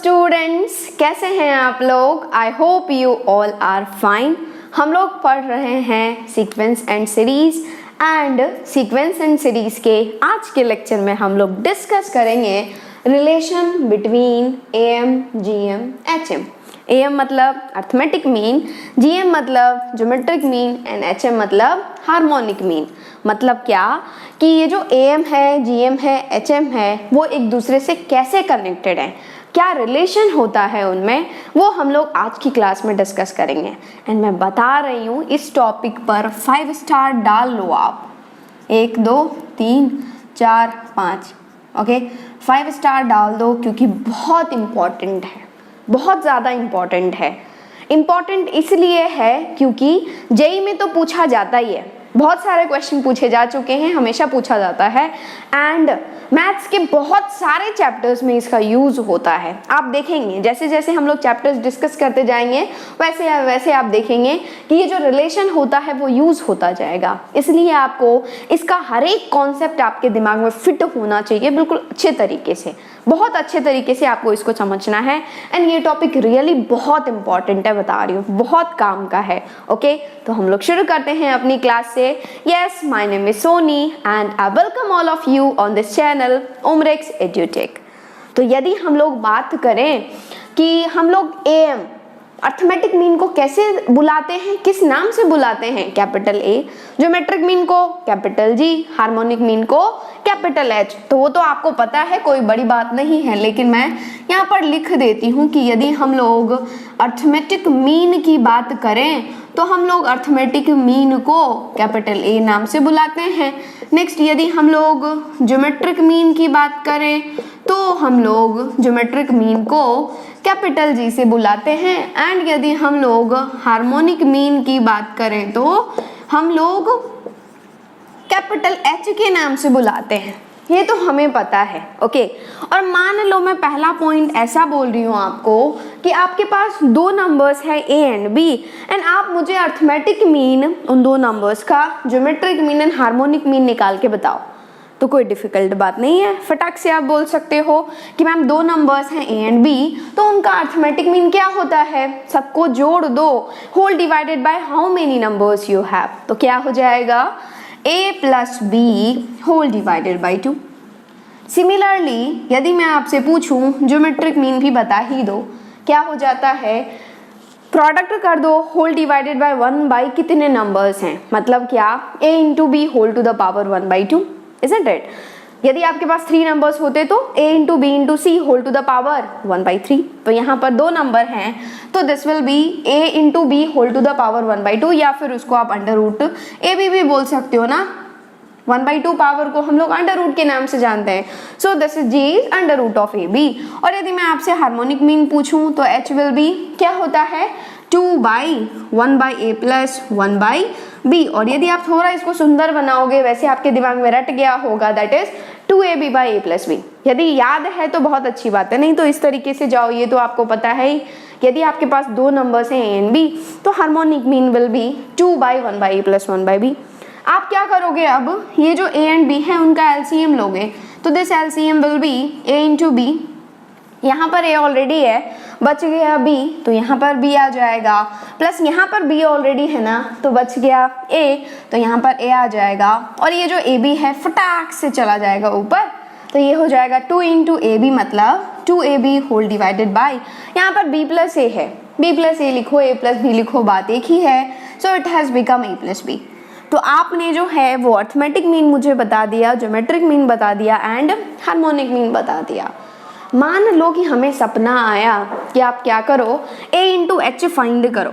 Students, कैसे हैं आप लोग? I hope you all are fine. हम लोग पढ़ रहे हैं सीक्वेंस एंड सीरीज के आज के लेक्चर में हम लोग डिस्कस करेंगे relation between am, GM, HM. Am मतलब अर्थमेटिक मीन, जीएम मतलब ज्योमेट्रिक मीन एंड एचएम मतलब हार्मोनिक मीन। मतलब क्या कि ये जो एएम है, जीएम है, एचएम है, वो एक दूसरे से कैसे कनेक्टेड है, क्या रिलेशन होता है उनमें, वो हम लोग आज की क्लास में डिस्कस करेंगे। एंड मैं बता रही हूँ इस टॉपिक पर 5 स्टार डाल लो आप। 1 2 3 4 5 ओके, 5 स्टार डाल दो क्योंकि बहुत इम्पॉर्टेंट है, बहुत ज़्यादा इम्पॉर्टेंट है। इम्पॉर्टेंट इसलिए है क्योंकि जेईई में तो पूछा जाता ही है, बहुत सारे क्वेश्चन पूछे जा चुके हैं, हमेशा पूछा जाता है। एंड मैथ्स के बहुत सारे चैप्टर्स में इसका यूज होता है। आप देखेंगे जैसे जैसे हम लोग चैप्टर्स डिस्कस करते जाएंगे वैसे वैसे आप देखेंगे कि ये जो रिलेशन होता है वो यूज होता जाएगा। इसलिए आपको इसका हर एक कॉन्सेप्ट आपके दिमाग में फिट होना चाहिए, बिल्कुल अच्छे तरीके से, बहुत अच्छे तरीके से आपको इसको समझना है। एंड ये टॉपिक रियली बहुत इंपॉर्टेंट है, बता रही हूँ, बहुत काम का है। ओके, तो हम लोग शुरू करते हैं अपनी क्लास से। Yes, my name is Soni and I welcome all of you on this channel Umrex Edutech. तो यदि हम लोग बात करें कि हम लोग एएम अर्थमेटिक मीन को कैसे बुलाते हैं, किस नाम से बुलाते हैं, कैपिटल ए, ज्योमेट्रिक मीन को कैपिटल जी, हार्मोनिक मीन को कैपिटल एच। तो वो तो आपको पता है, कोई बड़ी बात नहीं है, लेकिन मैं यहाँ पर लिख देती हूँ कि यदि हम लोग अर्थमेटिक मीन की बात करें तो हम लोग अर्थमेटिक मीन को कैपिटल ए नाम से बुलाते हैं। नेक्स्ट, यदि हम लोग ज्योमेट्रिक मीन की बात करें तो हम लोग ज्योमेट्रिक मीन को कैपिटल जी से बुलाते हैं। एंड यदि हम लोग हार्मोनिक मीन की बात करें तो हम लोग कैपिटल एच के नाम से बुलाते हैं। ये तो हमें पता है। ओके, और मान लो मैं पहला पॉइंट ऐसा बोल रही हूँ आपको कि आपके पास दो नंबर्स है ए एंड बी, एंड आप मुझे अर्थमेटिक मीन उन दो नंबर्स का, geometric mean and harmonic mean निकाल के बताओ। तो कोई डिफिकल्ट बात नहीं है, फटाक से आप बोल सकते हो कि मैम दो नंबर्स हैं ए एंड बी, तो उनका अर्थमेटिक मीन क्या होता है, सबको जोड़ दो, whole divided by how many numbers you have. तो क्या हो जाएगा, a plus b whole divided by 2। Similarly यदि मैं आपसे पूछूं ज्योमेट्रिक मीन भी बता ही दो, क्या हो जाता है, प्रोडक्ट कर दो, होल डिवाइडेड बाय 1 बाई कितने नंबर्स हैं, मतलब क्या, a into b whole to the power 1 by 2, isn't it? यदि आपके पास 3 नंबर्स होते तो a into b into c whole to the power 1 by 3। तो यहाँ पर दो नंबर हैं तो this will be a into b whole to the power 1 by 2, या फिर उसको आप अंडर रूट ए बी भी बोल सकते हो ना। 1 बाई 2 पावर को हम लोग अंडर रूट के नाम से जानते हैं। So this is g is under root of A B. और यदि मैं आपसे हार्मोनिक मीन पूछूं तो h विल बी क्या होता है, 2 by 1 by A plus 1 by b. और यदि आप थोड़ा इसको सुंदर बनाओगे, वैसे आपके दिमाग में रट गया होगा, that is 2ab by A plus b. यदि याद है तो बहुत अच्छी बात है, नहीं तो इस तरीके से जाओ, ये तो आपको पता है ही। यदि आपके पास दो नंबर्स हैं ए एंड बी तो harmonic mean will be 2 by 1 by A plus 1 by b. आप क्या करोगे, अब ये जो ए एंड बी है उनका एलसीएम लोगे, तो this LCM will be a into b, यहाँ पर a ऑलरेडी है, बच गया b, तो यहाँ पर b आ जाएगा, प्लस यहाँ पर b ऑलरेडी है ना, तो बच गया a, तो यहाँ पर a आ जाएगा, और ये जो ab है फटाक से चला जाएगा ऊपर, तो ये हो जाएगा 2 इंटू ए बी, मतलब 2ab होल डिवाइडेड बाई, यहाँ पर b प्लस ए है, b प्लस ए लिखो, a प्लस b लिखो, बात एक ही है। So it has become a plus b. तो आपने जो है वो अर्थमेटिक मीन मुझे बता दिया, ज्योमेट्रिक मीन बता दिया एंड हार्मोनिक मीन बता दिया। मान लो कि हमें सपना आया कि आप क्या करो, a इंटू एच फाइंड करो।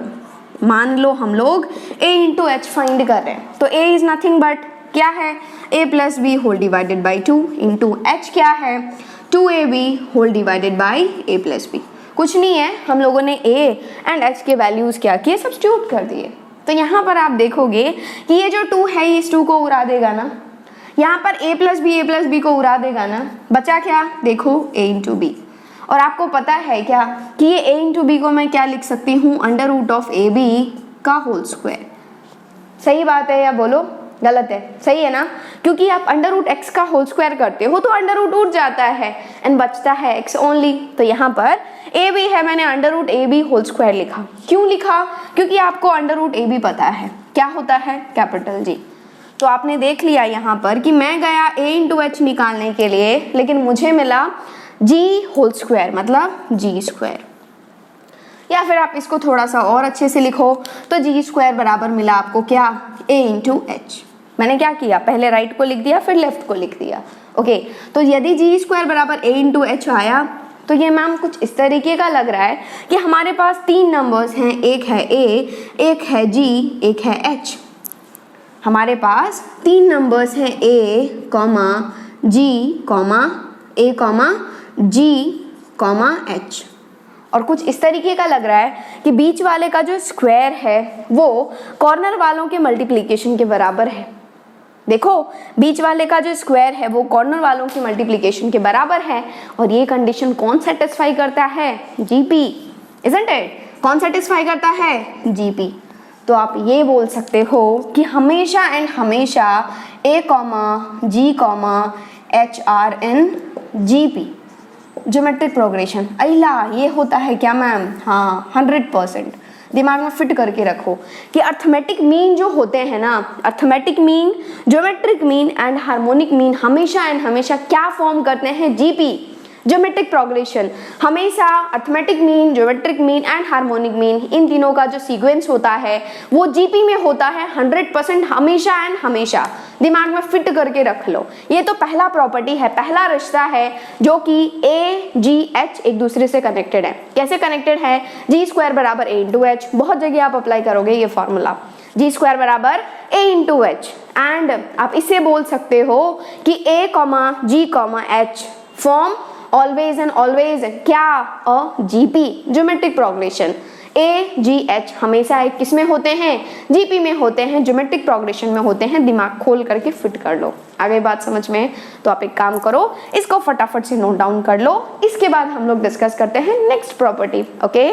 मान लो हम लोग a इंटू एच फाइंड कर रहे हैं, तो a इज नथिंग बट क्या है, a plus b whole divided by 2 into h क्या है, 2ab whole divided by a plus b. कुछ नहीं है, हम लोगों ने a एंड h के वैल्यूज क्या किए, सब्स्टिट्यूट कर दिए। तो यहाँ पर आप देखोगे कि ये जो 2 है इस 2 को उड़ा देगा ना, यहाँ पर a प्लस बी को उड़ा देगा ना, बचा क्या, देखो a इंटू बी। और आपको पता है क्या कि ये a इंटू बी को मैं क्या लिख सकती हूँ, under root of A B का होल स्क्वायर। सही बात है या बोलो गलत है? सही है ना, क्योंकि आप अंडर रूट एक्स का होल स्क्वायर करते हो तो अंडर रूट उठ जाता है एंड बचता है एक्स ओनली। तो यहाँ पर ए बी है, मैंने अंडर रूट ए बी होल स्क्वायर लिखा। क्यों लिखा? क्योंकि आपको अंडर रूट ए बी पता है क्या होता है, कैपिटल जी। तो आपने देख लिया यहाँ पर कि मैं गया a इंटू एच निकालने के लिए, लेकिन मुझे मिला g होल स्क्वायर मतलब g स्क्वायर। या फिर आप इसको थोड़ा सा और अच्छे से लिखो तो g स्क्वायर बराबर मिला आपको क्या, a इंटू एच। मैंने क्या किया, पहले राइट को लिख दिया फिर लेफ्ट को लिख दिया। ओके, तो यदि g स्क्वायर बराबर a इंटू एच आया तो ये मैम कुछ इस तरीके का लग रहा है कि हमारे पास तीन नंबर्स हैं, एक है a, एक है g, एक है h। हमारे पास तीन नंबर्स हैं a, g, a, g, h। और कुछ इस तरीके का लग रहा है कि बीच वाले का जो स्क्वायर है वो कॉर्नर वालों के मल्टीप्लिकेशन के बराबर है। देखो, बीच वाले का जो स्क्वायर है वो कॉर्नर वालों की मल्टीप्लिकेशन के बराबर है, और ये कंडीशन कौन सेटिस्फाई करता है, जीपी, इजंट इट? कौन सेटिस्फाई करता है, जीपी। तो आप ये बोल सकते हो कि हमेशा एंड हमेशा a, g, h are in GP, geometric progression. अइला ये होता है क्या मैम? हाँ, 100%। दिमाग में फिट करके रखो कि अर्थमेटिक मीन जो होते हैं ना, arithmetic mean, geometric mean and harmonic mean हमेशा एंड हमेशा क्या फॉर्म करते हैं, जीपी, ज्योमेट्रिक प्रोग्रेशन। हमेशा arithmetic mean, geometric mean and harmonic mean, इन तीनों का जो सीक्वेंस होता है वो जीपी में होता है 100%, हमेशा एंड हमेशा। दिमाग में फिट करके रख लो। ये तो पहला प्रॉपर्टी है, पहला रिश्ता है जो कि a, g, h एक दूसरे से कनेक्टेड है। कैसे कनेक्टेड है? जी स्क्वायर बराबर a इंटू एच। बहुत जगह आप अप्लाई करोगे ये फॉर्मूला, जी स्क्वायर बराबर a इंटू एच। एंड आप इसे बोल सकते हो कि a, g, h form always and always क्या, a GP, geometric progression. A, G, H हमेशा एक किस में होते हैं, जीपी में होते हैं, ज्योमेट्रिक प्रोग्रेशन में होते हैं। दिमाग खोल करके फिट कर लो। आ गई बात समझ में? तो आप एक काम करो, इसको फटाफट से नोट डाउन कर लो, इसके बाद हम लोग डिस्कस करते हैं next property. Okay,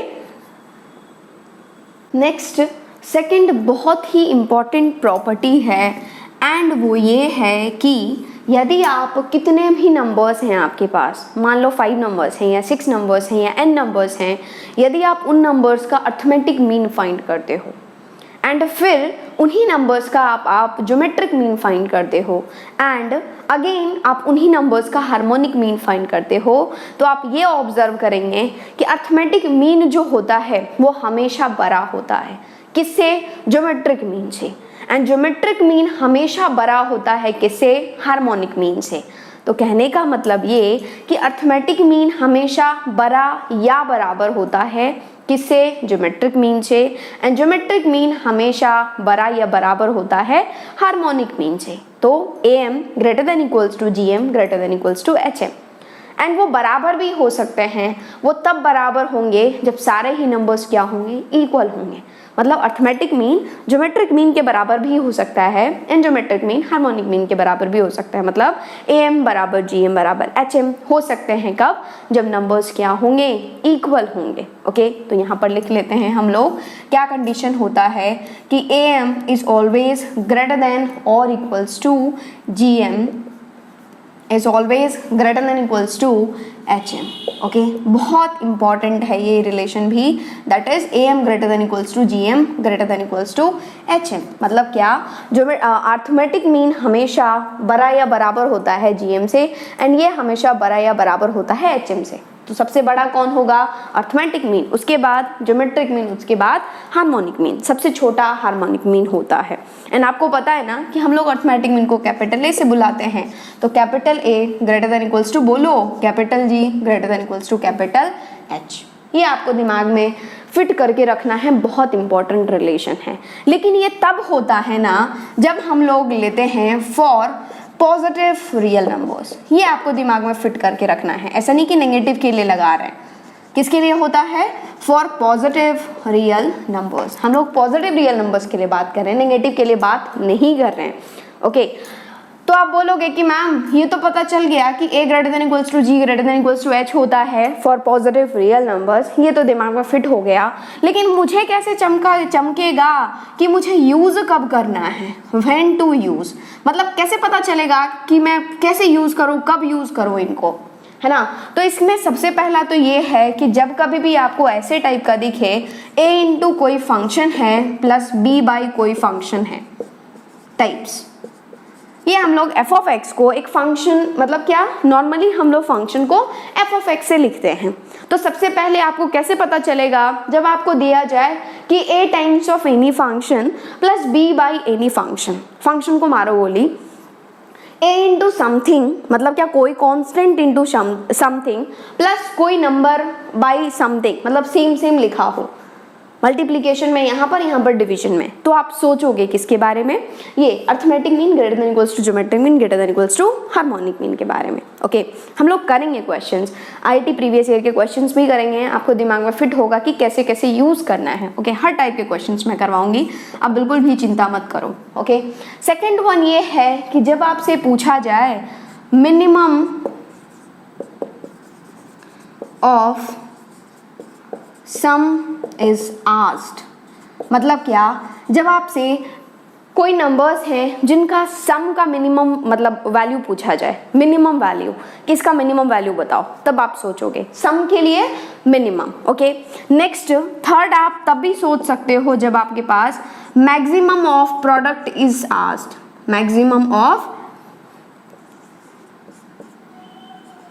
next second बहुत ही इंपॉर्टेंट प्रॉपर्टी है, एंड वो ये है कि यदि आप कितने भी नंबर्स हैं आपके पास, मान लो 5 नंबर्स हैं या 6 नंबर्स हैं या n नंबर्स हैं, यदि आप उन नंबर्स का अर्थमेटिक मीन फाइंड करते हो एंड फिर उन्हीं नंबर्स का आप ज्योमेट्रिक मीन फाइंड करते हो एंड अगेन आप उन्हीं नंबर्स का हार्मोनिक मीन फाइंड करते हो, तो आप ये ऑब्जर्व करेंगे कि अर्थमेटिक मीन जो होता है वो हमेशा बड़ा होता है। किससे? ज्योमेट्रिक मीन से। एंड ज्योमेट्रिक मीन हमेशा बड़ा होता है किससे? हार्मोनिक मीन से। तो कहने का मतलब ये कि अर्थमेटिक मीन हमेशा बड़ा या बराबर होता है किससे? ज्योमेट्रिक मीन से। एंड ज्योमेट्रिक मीन हमेशा बड़ा या बराबर होता है हार्मोनिक मीन से। तो am greater than equals to gm greater than equals to hm। And वो बराबर भी हो सकते हैं, वो तब बराबर होंगे जब सारे ही नंबर्स क्या होंगे? इक्वल होंगे। मतलब अर्थमेटिक मीन ज्योमेट्रिक मीन के बराबर भी हो सकता है and geometric mean harmonic mean के बराबर भी हो सकता है। मतलब am बराबर gm बराबर hm हो सकते हैं कब? जब नंबर्स क्या होंगे? इक्वल होंगे। ओके, तो यहाँ पर लिख लेते हैं हम लोग क्या कंडीशन होता है कि am is always greater than और equals to gm is always greater than equals to hm। Okay, बहुत इंपॉर्टेंट है ये रिलेशन भी, that is am greater than equals to gm greater than equals to hm। मतलब क्या? जो arithmetic mean हमेशा बड़ा या बराबर होता है gm से एंड ये हमेशा बड़ा या बराबर होता है hm से। तो सबसे बड़ा कौन होगा? अर्थमेटिक मीन, उसके बाद ज्योमेट्रिक मीन, उसके बाद हार्मोनिक मीन। सबसे छोटा हार्मोनिक मीन होता है। एंड आपको पता है ना कि हम लोग अर्थमेटिक मीन को कैपिटल ए से बुलाते हैं। तो capital A greater than equals to बोलो capital G greater than equals to capital H. ये आपको दिमाग में फिट करके रखना है, बहुत इंपॉर्टेंट रिलेशन है। लेकिन ये तब होता है ना जब हम लोग लेते हैं फॉर पॉजिटिव रियल नंबर्स। ये आपको दिमाग में फिट करके रखना है, ऐसा नहीं कि नेगेटिव के लिए लगा रहे हैं। किसके लिए होता है? For positive real numbers. हम लोग पॉजिटिव रियल नंबर्स के लिए बात कर रहे हैं, नेगेटिव के लिए बात नहीं कर रहे हैं। ओके, तो आप बोलोगे कि मैम ये तो पता चल गया कि a greater than equals to g greater than equals to h होता है फॉर पॉजिटिव रियल नंबर्स, ये तो दिमाग में फिट हो गया। लेकिन मुझे कैसे चमकेगा कि मुझे यूज कब करना है? When to use. मतलब कैसे पता चलेगा कि मैं कैसे यूज करूं, कब यूज करूं इनको? है ना। तो इसमें सबसे पहला तो ये है कि जब कभी भी आपको ऐसे टाइप का दिखे a इंटू कोई फंक्शन है प्लस b बाई कोई फंक्शन है टाइप्स, ये हम लोग f ऑफ x को एक फंक्शन मतलब क्या नॉर्मली हम लोग फंक्शन को f ऑफ x से लिखते हैं। तो सबसे पहले आपको कैसे पता चलेगा, जब आपको दिया जाए कि a times of any function plus b by any function, function को मारो गोली a इंटू समथिंग मतलब क्या कोई कांस्टेंट इंटू समथिंग प्लस कोई नंबर बाई समथिंग मतलब सेम लिखा हो, मल्टीप्लिकेशन में यहाँ पर डिवीजन में, तो आप सोचोगे किसके बारे में, ये arithmetic mean greater than equals to geometric mean greater than equals to harmonic mean के बारे में। ओके हम लोग करेंगे क्वेश्चंस, आईआईटी प्रीवियस ईयर के क्वेश्चंस भी करेंगे, आपको दिमाग में फिट होगा कि कैसे कैसे यूज करना है। ओके हर टाइप के क्वेश्चंस मैं करवाऊंगी, आप बिल्कुल भी चिंता मत करो। ओके सेकेंड वन ये है कि जब आपसे पूछा जाए minimum of some is asked, मतलब क्या, जब आपसे कोई नंबर्स हैं जिनका सम का मिनिमम मतलब वैल्यू पूछा जाए, मिनिमम वैल्यू, किसका मिनिमम वैल्यू बताओ, तब आप सोचोगे सम के लिए मिनिमम। ओके नेक्स्ट थर्ड आप तब भी सोच सकते हो जब आपके पास maximum of product is asked, maximum of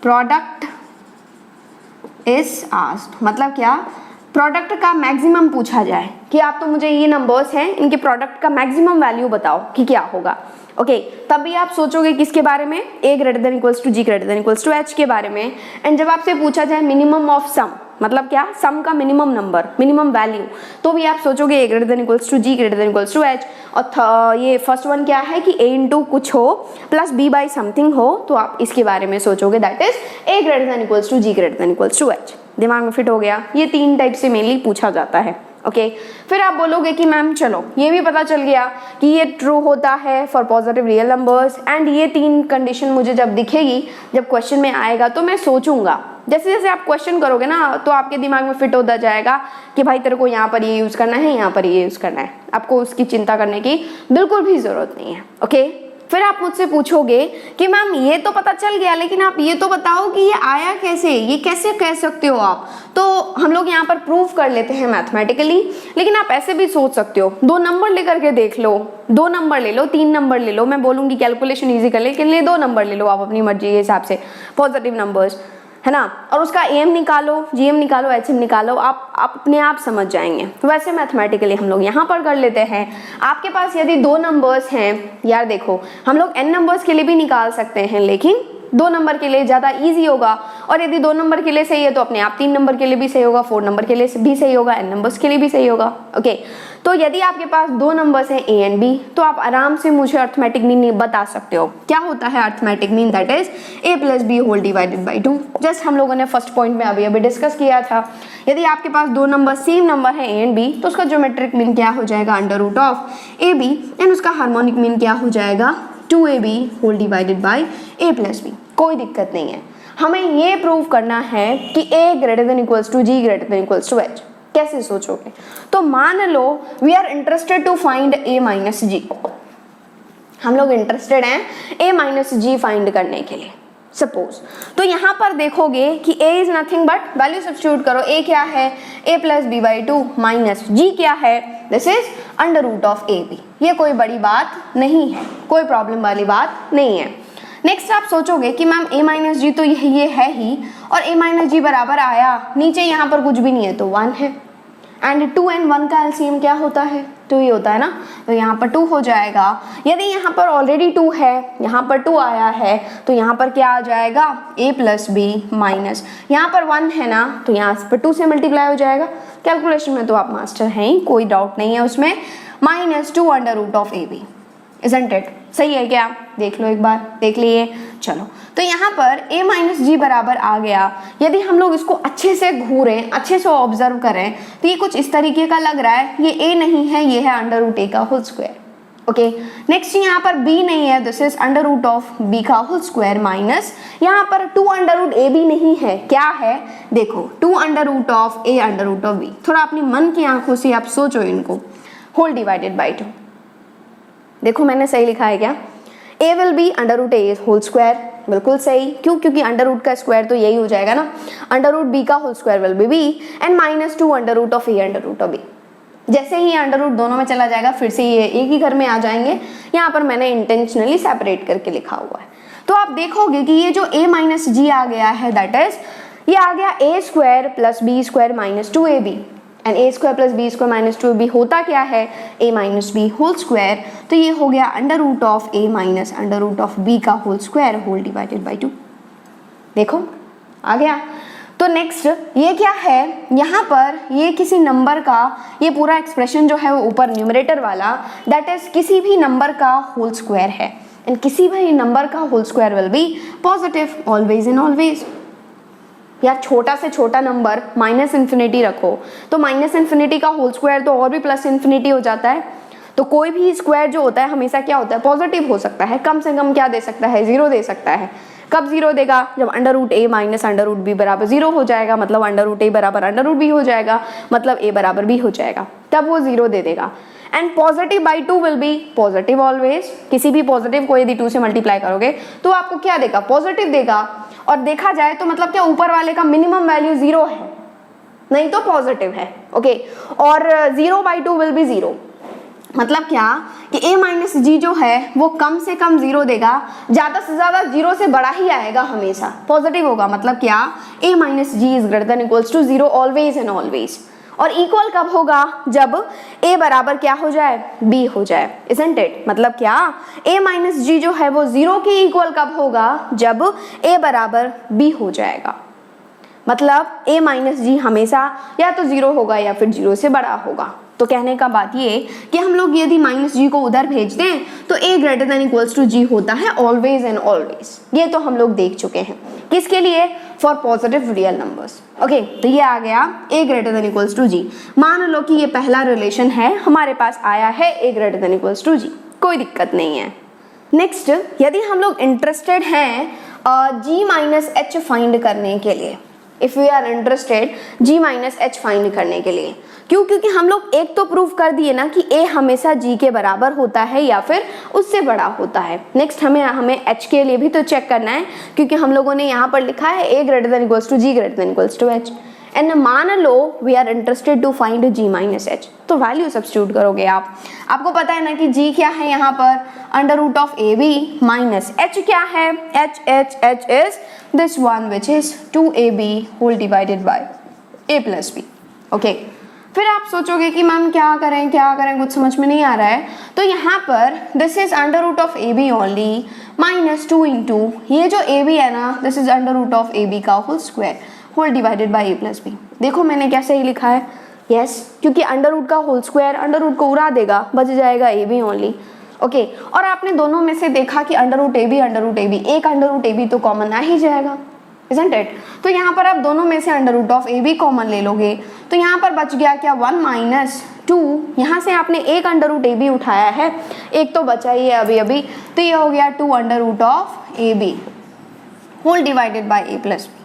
product is asked मतलब क्या, प्रोडक्ट का मैक्सिमम पूछा जाए कि आप तो मुझे ये नंबर्स हैं इनके प्रोडक्ट का मैक्सिमम वैल्यू बताओ कि क्या होगा। ओके तभी आप सोचोगे किसके बारे में, a greater than equals to g greater than equals to h के बारे में। एंड जब आपसे पूछा जाए मिनिमम ऑफ सम मतलब क्या, सम का मिनिमम नंबर मिनिमम वैल्यू, तो भी आप सोचोगे a greater than equals to g greater than equals to h। और ये फर्स्ट वन क्या है कि a इंटू कुछ हो प्लस b बाई समथिंग हो, तो आप इसके बारे में सोचोगे that is a greater than equals to g greater than equals to h। दिमाग में फिट हो गया, ये तीन टाइप से मेनली पूछा जाता है। ओके फिर आप बोलोगे कि मैम चलो ये भी पता चल गया कि ये ट्रू होता है for positive real numbers, and ये तीन कंडीशन मुझे जब दिखेगी, जब क्वेश्चन में आएगा तो मैं सोचूंगा, जैसे जैसे आप क्वेश्चन करोगे ना तो आपके दिमाग में फिट होता जाएगा कि भाई तेरे को यहाँ पर ये यूज करना है, यहाँ पर ये यूज करना है, आपको उसकी चिंता करने की बिल्कुल भी जरूरत नहीं है। ओके फिर आप मुझसे पूछोगे कि मैम ये तो पता चल गया लेकिन आप ये तो बताओ कि ये आया कैसे, ये कैसे कह सकते हो आप, तो हम लोग यहाँ पर प्रूव कर लेते हैं मैथमेटिकली, लेकिन आप ऐसे भी सोच सकते हो, दो नंबर लेकर के देख लो, दो नंबर ले लो, तीन नंबर ले लो, मैं बोलूंगी कैलकुलेशन ईजी कर ले, के लिए दो नंबर ले लो आप अपनी मर्जी के हिसाब से, पॉजिटिव नंबर्स है ना, और उसका एम निकालो, जीएम निकालो, एचएम निकालो, आप अपने आप समझ जाएंगे। वैसे मैथमेटिकली हम लोग यहाँ पर कर लेते हैं। आपके पास यदि दो नंबर्स हैं, यार देखो हम लोग एन नंबर्स के लिए भी निकाल सकते हैं, लेकिन दो नंबर के लिए ज़्यादा इजी होगा, और यदि दो नंबर के लिए सही है तो अपने आप तीन नंबर के लिए भी सही होगा, फोर नंबर के लिए भी सही होगा, एन नंबर्स के लिए भी सही होगा। ओके तो यदि आपके पास दो नंबर्स हैं ए एंड बी, तो आप आराम से मुझे अर्थमेटिक मीन बता सकते हो क्या होता है arithmetic mean, that is a plus b whole divided by 2। Just हम लोगों ने फर्स्ट पॉइंट में अभी डिस्कस किया था, यदि आपके पास दो नंबर सेम नंबर है ए एंड बी, तो उसका ज्योमेट्रिक मीन क्या हो जाएगा, under root of A b, and उसका हार्मोनिक मीन क्या हो जाएगा, 2ab whole divided by a plus b. कोई दिक्कत नहीं है, हमें ये प्रूव करना है कि a greater than equals to g greater than equals to h। कैसे सोचोगे, तो मान लो we are interested to find a minus g, हम लोग इंटरेस्टेड हैं a माइनस जी फाइंड करने के लिए सपोज, तो यहाँ पर देखोगे कि a is nothing but, value substitute करो, a क्या है a plus b by 2 minus g क्या है, this is under root of A b. ये कोई बड़ी बात नहीं है, कोई प्रॉब्लम वाली बात नहीं है। नेक्स्ट आप सोचोगे कि मैम a माइनस जी तो ये है ही, और a माइनस जी बराबर आया, नीचे यहाँ पर कुछ भी नहीं है तो 1 है, एंड 2 एंड 1 का एलसीएम क्या होता है, 2 ही होता है ना, तो यहाँ पर 2 हो जाएगा। यदि यहाँ पर ऑलरेडी 2 है, यहाँ पर 2 आया है, तो यहाँ पर क्या आ जाएगा a प्लस बी माइनस, यहाँ पर 1 है ना, तो यहाँ पर 2 से मल्टीप्लाई हो जाएगा। कैलकुलेशन में तो आप मास्टर हैं ही, कोई डाउट नहीं है उसमें, minus 2 under root of A b, isn't it, सही है क्या, देख लो एक बार, देख लिए। चलो तो यहाँ पर a माइनस जी बराबर आ गया। यदि हम लोग इसको अच्छे से घूरें, अच्छे से ऑब्जर्व करें, तो ये कुछ इस तरीके का लग रहा है, ये a नहीं है, ये है अंडर रूट ए का होल स्क्वायर। ओके नेक्स्ट यहाँ पर b नहीं है, this is under root of b का होल स्क्वायर माइनस यहाँ पर 2 अंडर रूट ए भी नहीं है, क्या है देखो 2 under root of a under root of b। थोड़ा अपनी मन की आंखों से आप सोचो इनको, होल डिवाइडेड बाई 2। देखो मैंने सही लिखा है क्या, A will be under root A whole square, बिल्कुल सही, क्यों? क्योंकि अंडर रूट का स्क्वायर तो यही हो जाएगा ना, अंडर रूट बी का whole square will be b and -2 under root of a under root of b. जैसे ही अंडर रूट दोनों में चला जाएगा फिर से ये एक ही घर में आ जाएंगे। यहाँ पर मैंने इंटेंशनली सेपरेट करके लिखा हुआ है। तो आप देखोगे कि ये जो a माइनस जी आ गया है दैट इज ये आ गया a square plus b square minus 2ab and a square plus b square minus 2ab होता क्या है? a minus b whole square. तो ये हो गया under root of a minus under root of b का whole square whole divided by 2। देखो आ गया। तो नेक्स्ट ये क्या है, यहाँ पर ये किसी नंबर का ये पूरा एक्सप्रेशन जो है वो ऊपर न्यूमरेटर वाला दैट इज किसी भी नंबर का होल स्क्वायर है एंड किसी भी नंबर का whole square will be positive always and always. या छोटा से छोटा नंबर माइनस इन्फिनिटी रखो तो माइनस इन्फिनिटी का होल स्क्वायर तो और भी प्लस इन्फिनिटी हो जाता है। तो कोई भी स्क्वायर जो होता है हमेशा क्या होता है? पॉजिटिव हो सकता है, कम से कम क्या दे सकता है? 0 दे सकता है। कब 0 देगा? जब under root A minus under root B बराबर 0 हो जाएगा, मतलब अंडर रूट ए बराबर अंडर रूट बी हो जाएगा, मतलब ए बराबर बी हो जाएगा, तब वो 0 दे देगा। And positive by 2 will be positive always. किसी भी पॉजिटिव को यदि 2 से मल्टीप्लाई करोगे तो आपको क्या देगा? पॉजिटिव देगा। और देखा जाए तो मतलब क्या ऊपर वाले का मिनिमम वैल्यू 0 है, नहीं तो पॉजिटिव है, ओके। और 0 बाई 2 विल बी 0, मतलब क्या कि a माइनस जी जो है वो कम से कम 0 देगा, ज्यादा से ज्यादा 0 से बड़ा ही आएगा, हमेशा पॉजिटिव होगा। मतलब क्या? a minus g is greater than equals to 0 always and always. और इक्वल कब होगा? जब a बराबर क्या हो जाए? b हो जाए, इजंट इट? मतलब क्या a माइनस जी जो है वो 0 के इक्वल कब होगा? जब a बराबर b हो जाएगा। मतलब a माइनस जी हमेशा या तो 0 होगा या फिर 0 से बड़ा होगा। तो कहने का बात ये कि हम लोग यदि माइनस जी को उधर भेज दें तो a greater than equals to G होता है ऑलवेज एंड ऑलवेज। ये तो हम लोग देख चुके हैं। किसके लिए? For positive real numbers, okay. तो ये आ गया a greater than equals to G. मान लो कि ये पहला रिलेशन है, हमारे पास आया है a greater than equals to G, कोई दिक्कत नहीं है। नेक्स्ट, यदि हम लोग इंटरेस्टेड हैं g माइनस एच फाइंड करने के लिए, if we are interested g minus h find करने के लिए, क्यों? क्योंकि हम लोग एक तो प्रूव कर दिए ना कि a हमेशा g के बराबर होता है या फिर उससे बड़ा होता है। नेक्स्ट हमें h के लिए भी तो चेक करना है, क्योंकि हम लोगों ने यहाँ पर लिखा है a greater than equals to g greater than equals to h। And मान लो we are interested to find g minus H, तो वैल्यू सब्स्टिट्यूट करोगे आप। आपको पता है ना कि g क्या है यहाँ पर? Under root of A b minus h क्या है? h is this one which is 2ab whole divided by a plus b, okay. फिर आप सोचोगे कि मैम क्या करें, कुछ समझ में नहीं आ रहा है। तो यहाँ पर this is under root of A B only minus 2 into ये जो ए बी है ना, this is under root of A B का whole square whole divided by A plus B. देखो मैंने क्या सही लिखा है? यस, क्योंकि अंडर रूट का होल स्क्वायर अंडर रूट को उड़ा देगा, बच जाएगा ए बी ओनली, ओके। और आपने दोनों में से देखा कि अंडर रूट ए बी एक अंडर रूट ए बी तो कॉमन आ ही जाएगा, isn't it? तो यहाँ पर आप दोनों में से under root of A b common ले लोगे तो यहाँ पर बच गया क्या? 1 माइनस 2। यहाँ से आपने एक अंडर रूट ए बी उठाया है, एक तो बचा ही है अभी, तो ये हो गया 2 under root of A b whole divided by A plus b,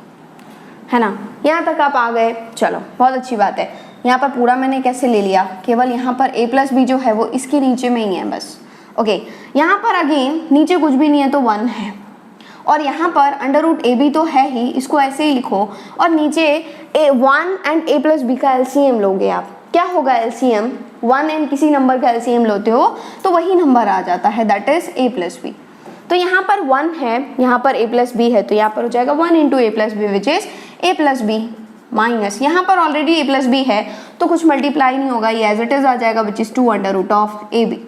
है ना? यहाँ तक आप आ गए, चलो बहुत अच्छी बात है। यहाँ पर पूरा मैंने कैसे ले लिया? केवल यहाँ पर a प्लस बी जो है वो इसके नीचे में ही है बस, ओके। यहाँ पर अगेन नीचे कुछ भी नहीं है तो 1 है, और यहाँ पर अंडर रूट ए बी तो है ही, इसको ऐसे ही लिखो। और नीचे a1 and a plus b का एलसीएम लोगे आप, क्या होगा एलसीएम? 1 एंड किसी नंबर का एलसीएम लेते हो तो वही नंबर आ जाता है, that is a plus b. तो यहाँ पर 1 है, यहाँ पर a प्लस बी है, तो यहाँ पर हो जाएगा 1 into a plus b which is a plus B minus यहाँ पर ऑलरेडी a प्लस बी है तो कुछ मल्टीप्लाई नहीं होगा, ये एज इट इज आ जाएगा which is 2 under root of A B.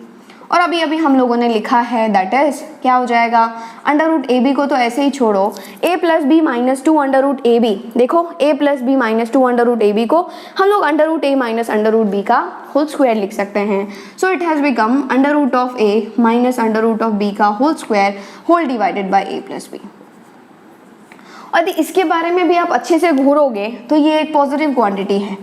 और अभी हम लोगों ने लिखा है दैट इज क्या हो जाएगा? अंडर रूट ए बी को तो ऐसे ही छोड़ो, a plus B minus 2 under root A B. देखो a plus B minus 2 under root A B को हम लोग under root A minus under root B का होल स्क्वायर लिख सकते हैं। So it has become under root of A minus under root of B का whole square whole divided by A plus B. और इसके बारे में भी आप अच्छे से घूरोगे तो ये एक पॉजिटिव क्वांटिटी है,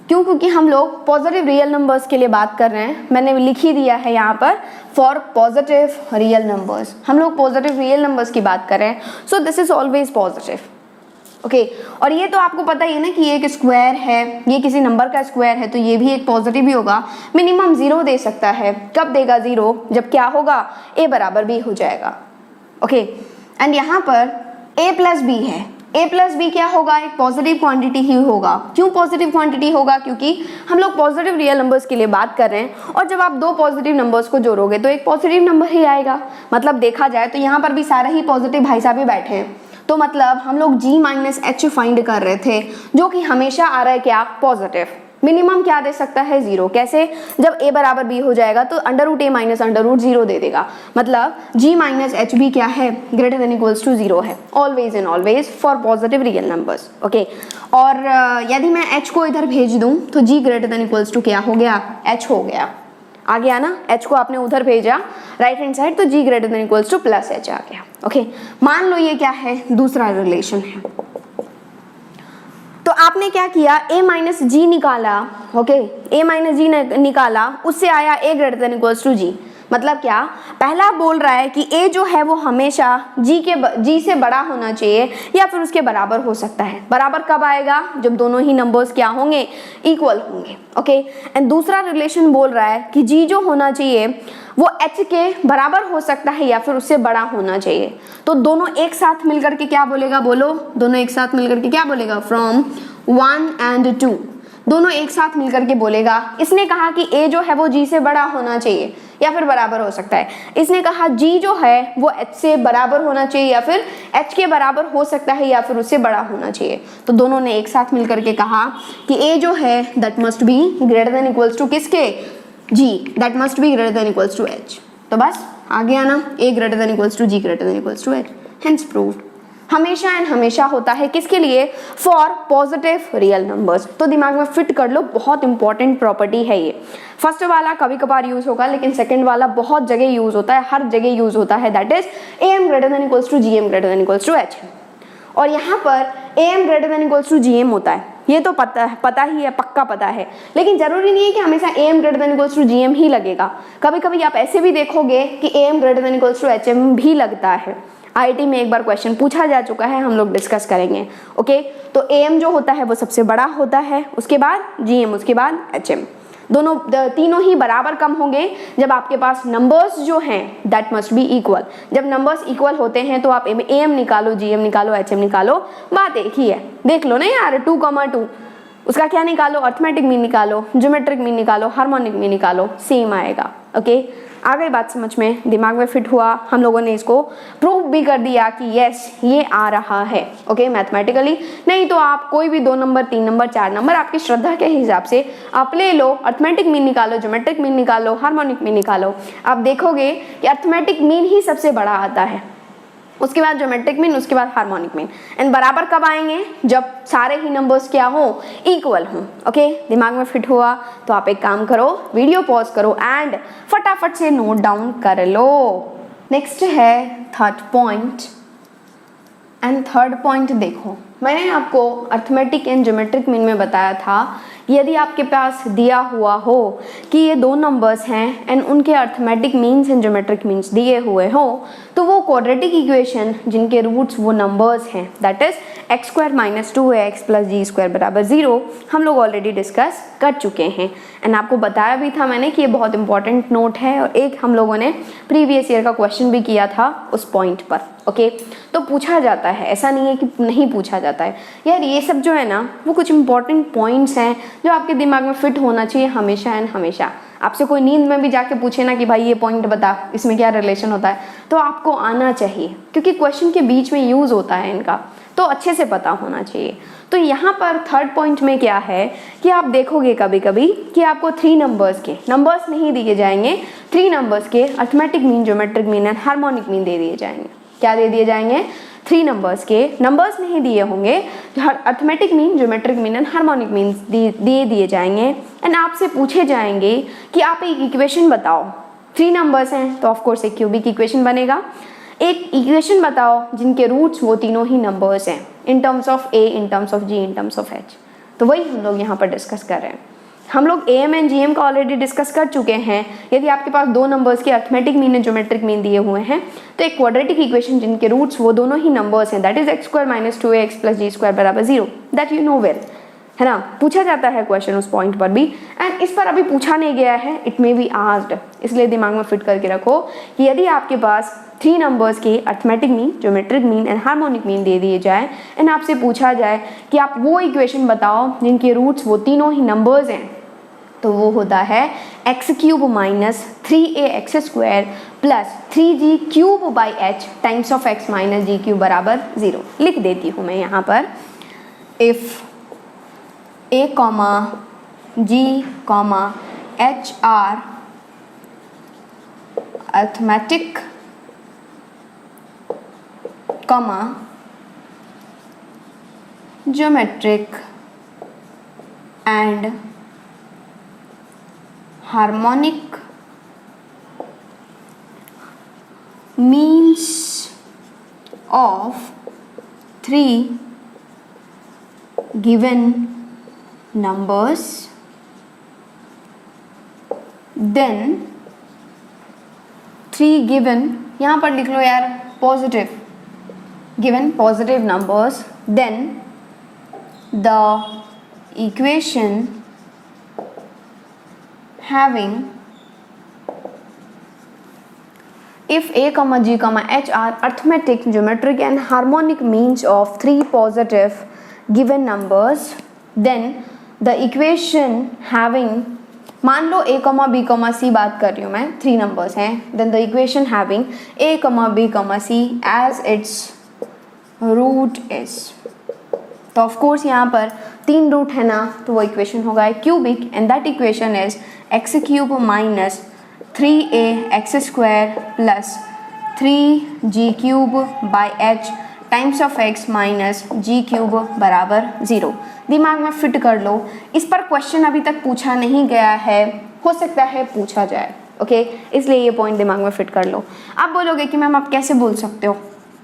क्यों? क्योंकि हम लोग पॉजिटिव रियल नंबर्स के लिए बात कर रहे हैं। मैंने लिख ही दिया है यहाँ पर फॉर पॉजिटिव रियल नंबर्स, हम लोग पॉजिटिव रियल नंबर्स की बात कर रहे हैं। So this is always positive, okay और ये तो आपको पता ही है ना कि ये एक स्क्वायर है, ये किसी नंबर का स्क्वायर है, तो ये भी एक पॉजिटिव ही होगा, मिनिमम 0 दे सकता है। कब देगा 0? जब क्या होगा, a बराबर b हो जाएगा। ओके एंड यहाँ पर a प्लस बी है, a प्लस बी क्या होगा, एक पॉजिटिव क्वांटिटी ही होगा। क्यों पॉजिटिव क्वांटिटी होगा? क्योंकि हम लोग पॉजिटिव रियल नंबर्स के लिए बात कर रहे हैं, और जब आप दो पॉजिटिव नंबर्स को जोड़ोगे तो एक पॉजिटिव नंबर ही आएगा। मतलब देखा जाए तो यहाँ पर भी सारे ही पॉजिटिव भाई साहब ही बैठे हैं, तो मतलब हम लोग g माइनस एच फाइंड कर रहे थे, जो कि हमेशा आ रहा है क्या, पॉजिटिव। मिनिमम क्या दे सकता है, 0। कैसे? जब a बराबर b हो जाएगा तो under root a minus under root 0 दे देगा। मतलब g माइनस एच भी क्या है, ग्रेटर देन इक्वल्स टू 0 है, always and always for positive real numbers. Okay और यदि मैं h को इधर भेज दूं तो g greater than equals to क्या हो गया, h हो गया। आ गया ना, h को आपने उधर भेजा राइट हैंड साइड, तो g greater than equals two plus h आ गया। ओके मान लो ये क्या है, दूसरा रिलेशन है। तो आपने क्या किया, a माइनस जी निकाला। ओके a माइनस जी निकाला, उससे आया a greater than equals to G. मतलब क्या, पहला बोल रहा है कि a जो है वो हमेशा g से बड़ा होना चाहिए या फिर उसके बराबर हो सकता है। बराबर कब आएगा, जब दोनों ही नंबर्स क्या होंगे, इक्वल होंगे। ओके एंड दूसरा रिलेशन बोल रहा है कि g जो होना चाहिए वो h के बराबर हो सकता है या फिर उससे बड़ा होना चाहिए। तो दोनों एक साथ मिलकर के क्या बोलेगा, बोलो, दोनों एक साथ मिलकर के क्या बोलेगा, फ्रॉम 1 and 2, दोनों एक साथ मिलकर के बोलेगा। इसने कहा कि a जो है वो g से बड़ा होना चाहिए या फिर बराबर हो सकता है। इसने कहा g जो है वो h से बराबर होना चाहिए या फिर h के बराबर हो सकता है या फिर उससे बड़ा होना चाहिए। तो दोनों ने एक साथ मिलकर के कहा कि a जो है that must be greater than equals to किसके, g, that must be greater than equals to h। तो बस आ गया ना, a greater than equals to g greater than equals to h, hence proved. हमेशा एंड हमेशा होता है किसके लिए, फॉर पॉजिटिव रियल नंबर्स। तो दिमाग में फिट कर लो, बहुत इंपॉर्टेंट प्रॉपर्टी है ये। फर्स्ट वाला कभी कभार यूज होगा, लेकिन सेकंड वाला बहुत जगह यूज होता है, हर जगह यूज होता है, that is am greater than equals to gm greater than equals to h। और यहाँ पर am greater than equals to gm होता है, ये तो पता ही है, पक्का पता है, लेकिन जरूरी नहीं है कि हमेशा am greater than equals to gm ही लगेगा। कभी कभी आप ऐसे भी देखोगे कि am greater than equals to hm भी लगता है। आईआईटी में एक बार क्वेश्चन पूछा जा चुका है, हम लोग डिस्कस करेंगे। ओके तो am जो होता है वो सबसे बड़ा होता है, उसके बाद gm, उसके बाद hm। दोनों तीनों ही बराबर कम होंगे जब आपके पास नंबर्स जो हैं दैट मस्ट बी इक्वल। जब नंबर्स इक्वल होते हैं तो आप am निकालो, gm निकालो, hm निकालो, बात एक ही है। देख लो ना यार, 2,2 उसका क्या निकालो, अर्थमेटिक मीन निकालो, ज्योमेट्रिक मीन निकालो, हार्मोनिक मीन निकालो, सेम आएगा। ओके आ गई बात समझ में, दिमाग में फिट हुआ। हम लोगों ने इसको प्रूव भी कर दिया कि यस ये आ रहा है। ओके मैथमेटिकली, नहीं तो आप कोई भी 2 नंबर, 3 नंबर, 4 नंबर आपकी श्रद्धा के हिसाब से आप ले लो, अर्थमेटिक मीन निकालो, ज्योमेट्रिक मीन निकालो, हार्मोनिक मीन निकालो, आप देखोगे कि अर्थमेटिक मीन ही सबसे बड़ा आता है, उसके बाद ज्योमेट्रिक मीन, उसके बाद हार्मोनिक मीन। एंड बराबर कब आएंगे, जब सारे ही नंबर्स क्या हो, इक्वल हो। ओके दिमाग में फिट हुआ तो आप एक काम करो, वीडियो पॉज करो एंड फटाफट से नोट डाउन कर लो। नेक्स्ट है third point, and third point देखो, मैंने आपको अर्थमेटिक एंड ज्योमेट्रिक मीन में बताया था, यदि आपके पास दिया हुआ हो कि ये 2 नंबर्स हैं एंड उनके arithmetic means and geometric means दिए हुए हो, तो वो क्वाड्रेटिक इक्वेशन जिनके रूट्स वो नंबर्स हैं that is x² - 2x + g² = 0 हम लोग ऑलरेडी डिस्कस कर चुके हैं। एंड आपको बताया भी था मैंने कि ये बहुत इंपॉर्टेंट नोट है, और एक हम लोगों ने प्रीवियस ईयर का क्वेश्चन भी किया था उस पॉइंट पर। ओके तो पूछा जाता है, ऐसा नहीं है कि नहीं पूछा जाता है यार। ये सब जो है ना वो कुछ इंपॉर्टेंट पॉइंट्स हैं जो आपके दिमाग में फिट होना चाहिए हमेशा एंड हमेशा। आपसे कोई नींद में भी जाके पूछे ना कि भाई ये पॉइंट बता, इसमें क्या रिलेशन होता है, तो आपको आना चाहिए, क्योंकि क्वेश्चन के बीच में यूज होता है इनका, तो अच्छे से पता होना चाहिए। तो यहाँ पर थर्ड पॉइंट में क्या है कि आप देखोगे कभी कभी कि आपको 3 नंबर्स के नंबर्स नहीं दिए जाएंगे, 3 नंबर्स के arithmetic mean, geometric mean and harmonic mean they दिए जाएंगे। क्या दे दिए जाएंगे, 3 नंबर्स के नंबर्स नहीं दिए होंगे, arithmetic mean, geometric mean and harmonic mean दिए जाएंगे। एंड आपसे पूछे जाएंगे कि आप एक इक्वेशन बताओ, 3 नंबर्स हैं तो ऑफकोर्स एक क्यूबिक इक्वेशन बनेगा। एक इक्वेशन बताओ जिनके रूट्स वो तीनों ही नंबर्स हैं, in terms of a, in terms of g, in terms of h। तो वही हम लोग यहाँ पर डिस्कस कर रहे हैं। हम लोग AM एंड GM का ऑलरेडी डिस्कस कर चुके हैं। यदि आपके पास दो नंबर्स के arithmetic mean and geometric mean दिए हुए हैं तो एक क्वाड्रेटिक इक्वेशन जिनके रूट्स वो दोनों ही नंबर्स हैं, that is x² - 2ax + g² = 0, that you know well, है ना। पूछा जाता है क्वेश्चन उस पॉइंट पर भी, एंड इस पर अभी पूछा नहीं गया है, इट मे बी आस्क्ड, इसलिए दिमाग में फिट करके रखो कि यदि आपके पास 3 नंबर्स के arithmetic mean, geometric mean and harmonic mean they दिए जाए एंड आपसे पूछा जाए कि आप वो इक्वेशन बताओ जिनके रूट्स वो तीनों ही नंबर्स हैं, तो वो होता है x³ - 3ax² + 3g³ times of x - g³ = 0। लिख देती हूँ मैं यहाँ पर, if a, g, h are arithmetic, geometric and harmonic means of 3 given numbers, then 3 given, यहाँ पर लिख लो यार positive, given positive numbers, then the equation having if a, g, h are arithmetic, geometric and harmonic means of 3 positive given numbers, then the equation having, मान लो a, b, c बात कर रही हूँ मैं, 3 नंबर्स हैं, then the equation having a, b, c as its root is, तो of course यहाँ पर 3 रूट है ना, तो वो इक्वेशन होगा cubic, and that equation is x³ - 3ax² + 3g³ times of x - g³ = 0। दिमाग में फिट कर लो, इस पर क्वेश्चन अभी तक पूछा नहीं गया है, हो सकता है पूछा जाए, ओके, इसलिए ये पॉइंट दिमाग में फिट कर लो। आप बोलोगे कि मैम आप कैसे बोल सकते हो,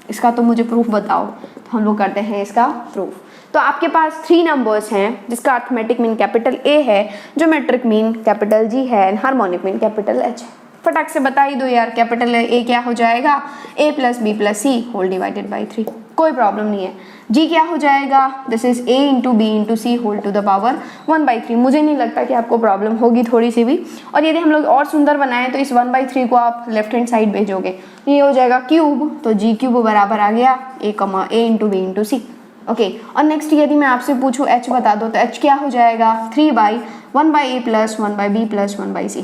इसका तो मुझे प्रूफ बताओ, तो हम लोग करते हैं इसका प्रूफ। तो आपके पास 3 नंबर्स हैं जिसका अर्थमेटिक मीन कैपिटल A है, ज्योमेट्रिक मीन कैपिटल G है and harmonic mean capital H है। फटाक से बता ही दो यार, कैपिटल A क्या हो जाएगा, a + b + c whole divided by 3, कोई प्रॉब्लम नहीं है। G क्या हो जाएगा, this is a × b × c whole to the power 1/3। मुझे नहीं लगता कि आपको प्रॉब्लम होगी थोड़ी सी भी, और यदि हम लोग और सुंदर बनाएं तो इस 1/3 को आप लेफ्ट हैंड साइड भेजोगे, ये हो जाएगा क्यूब, तो g³ बराबर आ गया a, × b × c, ओके। और नेक्स्ट यदि मैं आपसे पूछूं h बता दो, तो h क्या हो जाएगा, 3/1/a + 1/b + 1/c।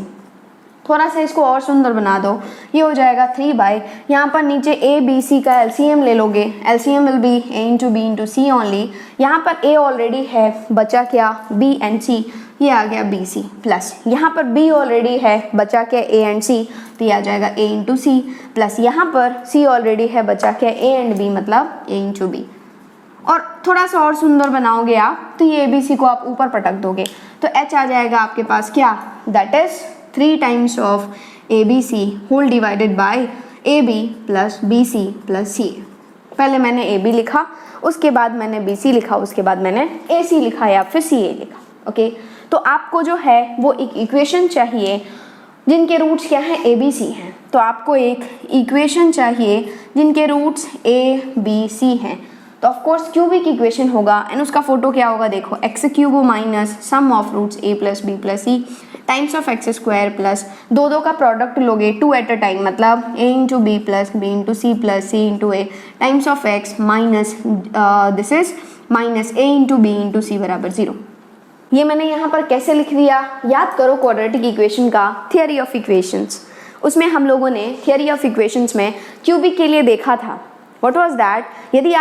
थोड़ा सा इसको और सुंदर बना दो, ये हो जाएगा 3/, यहाँ पर नीचे a b c का एलसीएम ले लोगे, LCM will be a × b × c only, यहाँ पर a ऑलरेडी है, बचा क्या b एंड c, ये आ गया bc प्लस यहाँ पर b ऑलरेडी है, बचा क्या a एंड c, तो ये आ जाएगा a × c प्लस यहाँ पर c ऑलरेडी है, बचा क्या a एंड b मतलब a × b। और थोड़ा सा और सुंदर बनाओगे आप तो ये ABC को आप ऊपर पटक दोगे, तो H आ जाएगा आपके पास क्या, that is 3 times of ABC whole divided by AB + BC + CA। पहले मैंने AB लिखा, उसके बाद मैंने BC लिखा, उसके बाद मैंने AC लिखा या फिर CA लिखा, ओके। तो आपको जो है वो एक इक्वेशन चाहिए जिनके रूट्स क्या हैं, ABC हैं, तो आपको एक इक्वेशन चाहिए जिनके रूट्स ABC हैं, तो ऑफ कोर्स क्यूबिक इक्वेशन होगा एंड उसका फोटो क्या होगा, देखो x³ - sum of roots a + b + c times of x² plus 2 का प्रोडक्ट लोगे 2 एट अ टाइम, मतलब a × b + b × c + c × a times of x minus this is minus a × b × c = 0। ये मैंने यहाँ पर कैसे लिख दिया, याद करो क्वाड्रेटिक इक्वेशन का थियरी ऑफ इक्वेशंस, उसमें हम लोगों ने थियरी ऑफ इक्वेशंस में क्यूबिक के लिए देखा था। व्हाट वाज दैट, यदि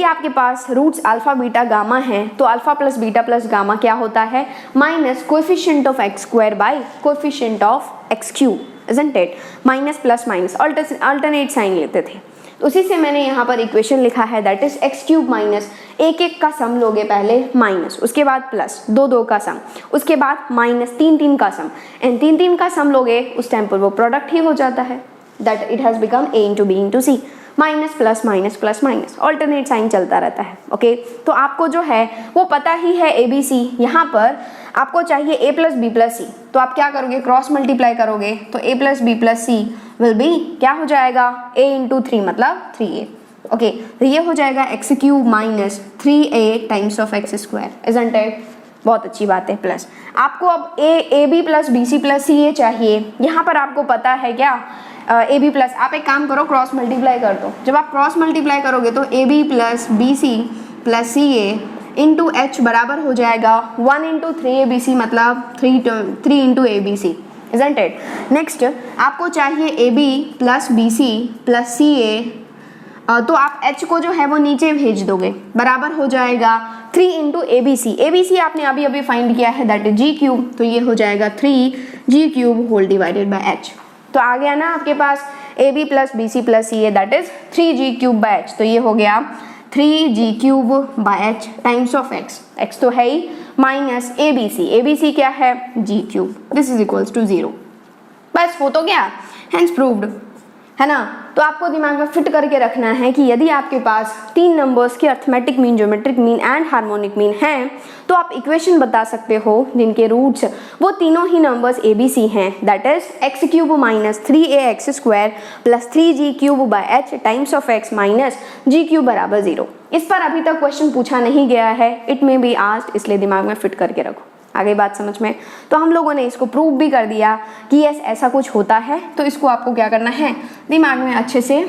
आपके पास रूट्स अल्फा बीटा गामा हैं तो alpha plus beta plus gamma क्या होता है, minus coefficient of x² by coefficient of x³, isn't it, minus plus minus alternate sign लेते थे। तो उसी से मैंने यहाँ पर इक्वेशन लिखा है, दैट इज x³ माइनस 1 का सम लोगे पहले, माइनस उसके बाद प्लस 2 का सम, उसके बाद माइनस 3 का सम, एंड 3 का सम लोगे उस टाइम पर वो प्रोडक्ट ही हो जाता है, that it has become a × b × c minus plus minus plus minus, alternate sign चलता रहता है। ओके, तो आपको जो है वो पता ही है ABC, यहाँ पर आपको चाहिए A plus B plus C, तो आप क्या करोगे, क्रॉस मल्टीप्लाई करोगे तो A plus B plus C will be क्या हो जाएगा, A इंटू 3 मतलब 3A। ओके, तो ये हो जाएगा X cube minus 3A times of x square, isn't it. बहुत अच्छी बात है। प्लस आपको अब A B plus B C plus C A चाहिए, यहाँ पर आपको पता है क्या ए बी प्लस, आप एक काम करो क्रॉस मल्टीप्लाई कर दो। जब आप क्रॉस मल्टीप्लाई करोगे तो A B plus B C plus C A into H बराबर हो जाएगा 1 इंटू 3ABC मतलब 3 into ABC, isn't it. Next आपको चाहिए A B plus B C plus C A, तो आप h को जो है वो नीचे भेज दोगे, बराबर हो जाएगा 3 इंटू ABC। ABC आपने अभी अभी फाइंड किया है, दैट इज जी क्यूब, तो ये हो जाएगा 3G cube whole divided by h। तो आ गया ना आपके पास AB plus B C plus C A that is 3G cube by h, तो ये हो गया 3G cube by h times of x तो है ही माइनस ABC क्या है G cube, this is equals to 0। बस हो तो गया, हेंस प्रूव्ड, है ना। तो आपको दिमाग में फिट करके रखना है कि यदि आपके पास 3 नंबर्स के arithmetic mean, geometric mean and harmonic mean हैं, तो आप इक्वेशन बता सकते हो जिनके रूट्स वो तीनों ही नंबर्स ABC हैं, that is x cube minus 3AX square plus 3G cube by h times of x minus G cube बराबर 0। इस पर अभी तक क्वेश्चन पूछा नहीं गया है, इट मे बी आस्क्ड, इसलिए दिमाग में फिट करके रखो। आ गई बात समझ में। तो हम लोगों ने इसको प्रूव भी कर दिया कि यस ऐसा कुछ होता है, तो इसको आपको क्या करना है, दिमाग में अच्छे से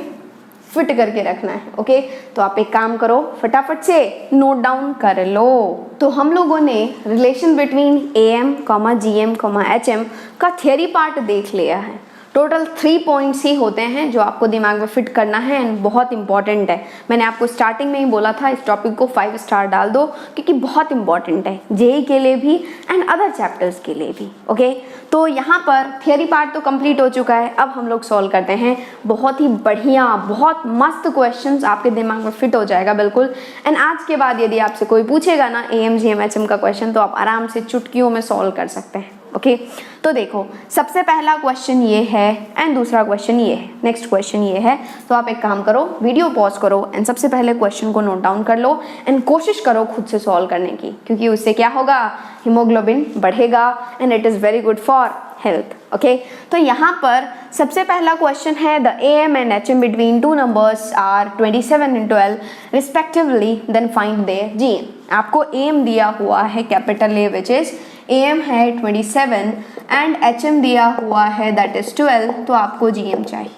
फिट करके रखना है। ओके, तो आप एक काम करो, फटाफट से नोट डाउन कर लो। तो हम लोगों ने relation between AM, GM, HM का थियरी पार्ट देख लिया है। टोटल 3 पॉइंट्स ही होते हैं जो आपको दिमाग में फिट करना है एंड बहुत इंपॉर्टेंट है। मैंने आपको स्टार्टिंग में ही बोला था इस टॉपिक को 5 स्टार डाल दो, क्योंकि बहुत इंपॉर्टेंट है जेईई के लिए भी एंड अदर चैप्टर्स के लिए भी। ओके, तो यहाँ पर थियरी पार्ट तो कंप्लीट हो चुका है, अब हम लोग सॉल्व करते हैं। बहुत ही बढ़िया, बहुत मस्त क्वेश्चंस आपके दिमाग में फिट हो जाएगा बिल्कुल। एंड आज के बाद यदि आपसे कोई पूछेगा ना AM, GM, HM का क्वेश्चन, तो आप आराम से चुटकियों में सॉल्व कर सकते हैं। ओके, तो देखो सबसे पहला क्वेश्चन ये है एंड दूसरा क्वेश्चन ये है, नेक्स्ट क्वेश्चन ये है। तो आप एक काम करो, वीडियो पॉज करो एंड सबसे पहले क्वेश्चन को नोट डाउन कर लो एंड कोशिश करो खुद से सॉल्व करने की, क्योंकि उससे क्या होगा, हीमोग्लोबिन बढ़ेगा and it is very good for health. Okay, तो यहाँ पर सबसे पहला क्वेश्चन है the AM and HM between 2 numbers are 27 and 12 respectively, then find their GM। आपको AM दिया हुआ है capital A which is AM है 27 एंड HM दिया हुआ है दैट इज 12, तो आपको GM चाहिए।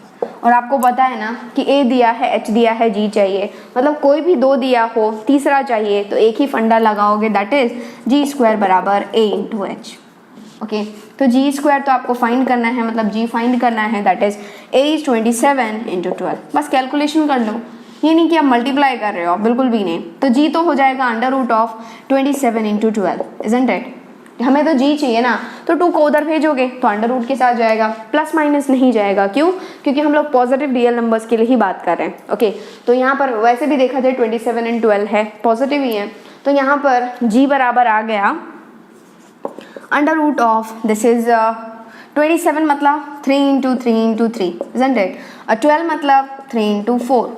और आपको पता है ना कि A दिया है, H दिया है, G चाहिए, मतलब कोई भी 2 दिया हो, तीसरा चाहिए, तो एक ही फंडा लगाओगे दैट इज G स्क्वायर बराबर A इंटू H। ओके, तो G स्क्वायर तो आपको फाइंड करना है, मतलब G फाइंड करना है, that is A is 27 into 12। बस कैलकुलेशन कर लो, ये नहीं कि आप मल्टीप्लाई कर रहे हो, बिल्कुल भी नहीं। तो G तो हो जाएगा under root of 27 into 12, isn't it. हमें तो G चाहिए ना, तो 2 को उधर भेजोगे तो अंडर रूट के साथ जाएगा, प्लस माइनस नहीं जाएगा। क्यों? क्योंकि हम लोग पॉजिटिव रियल नंबर्स के लिए ही बात कर रहे हैं। ओके, तो यहाँ पर वैसे भी देखा जाए 27 and 12 है, पॉजिटिव ही है, तो यहाँ पर G बराबर आ गया under root of, this is 27 मतलब 3 इंटू 3 इंटू 3, इजंट इट। 12 मतलब 3 इंटू 4।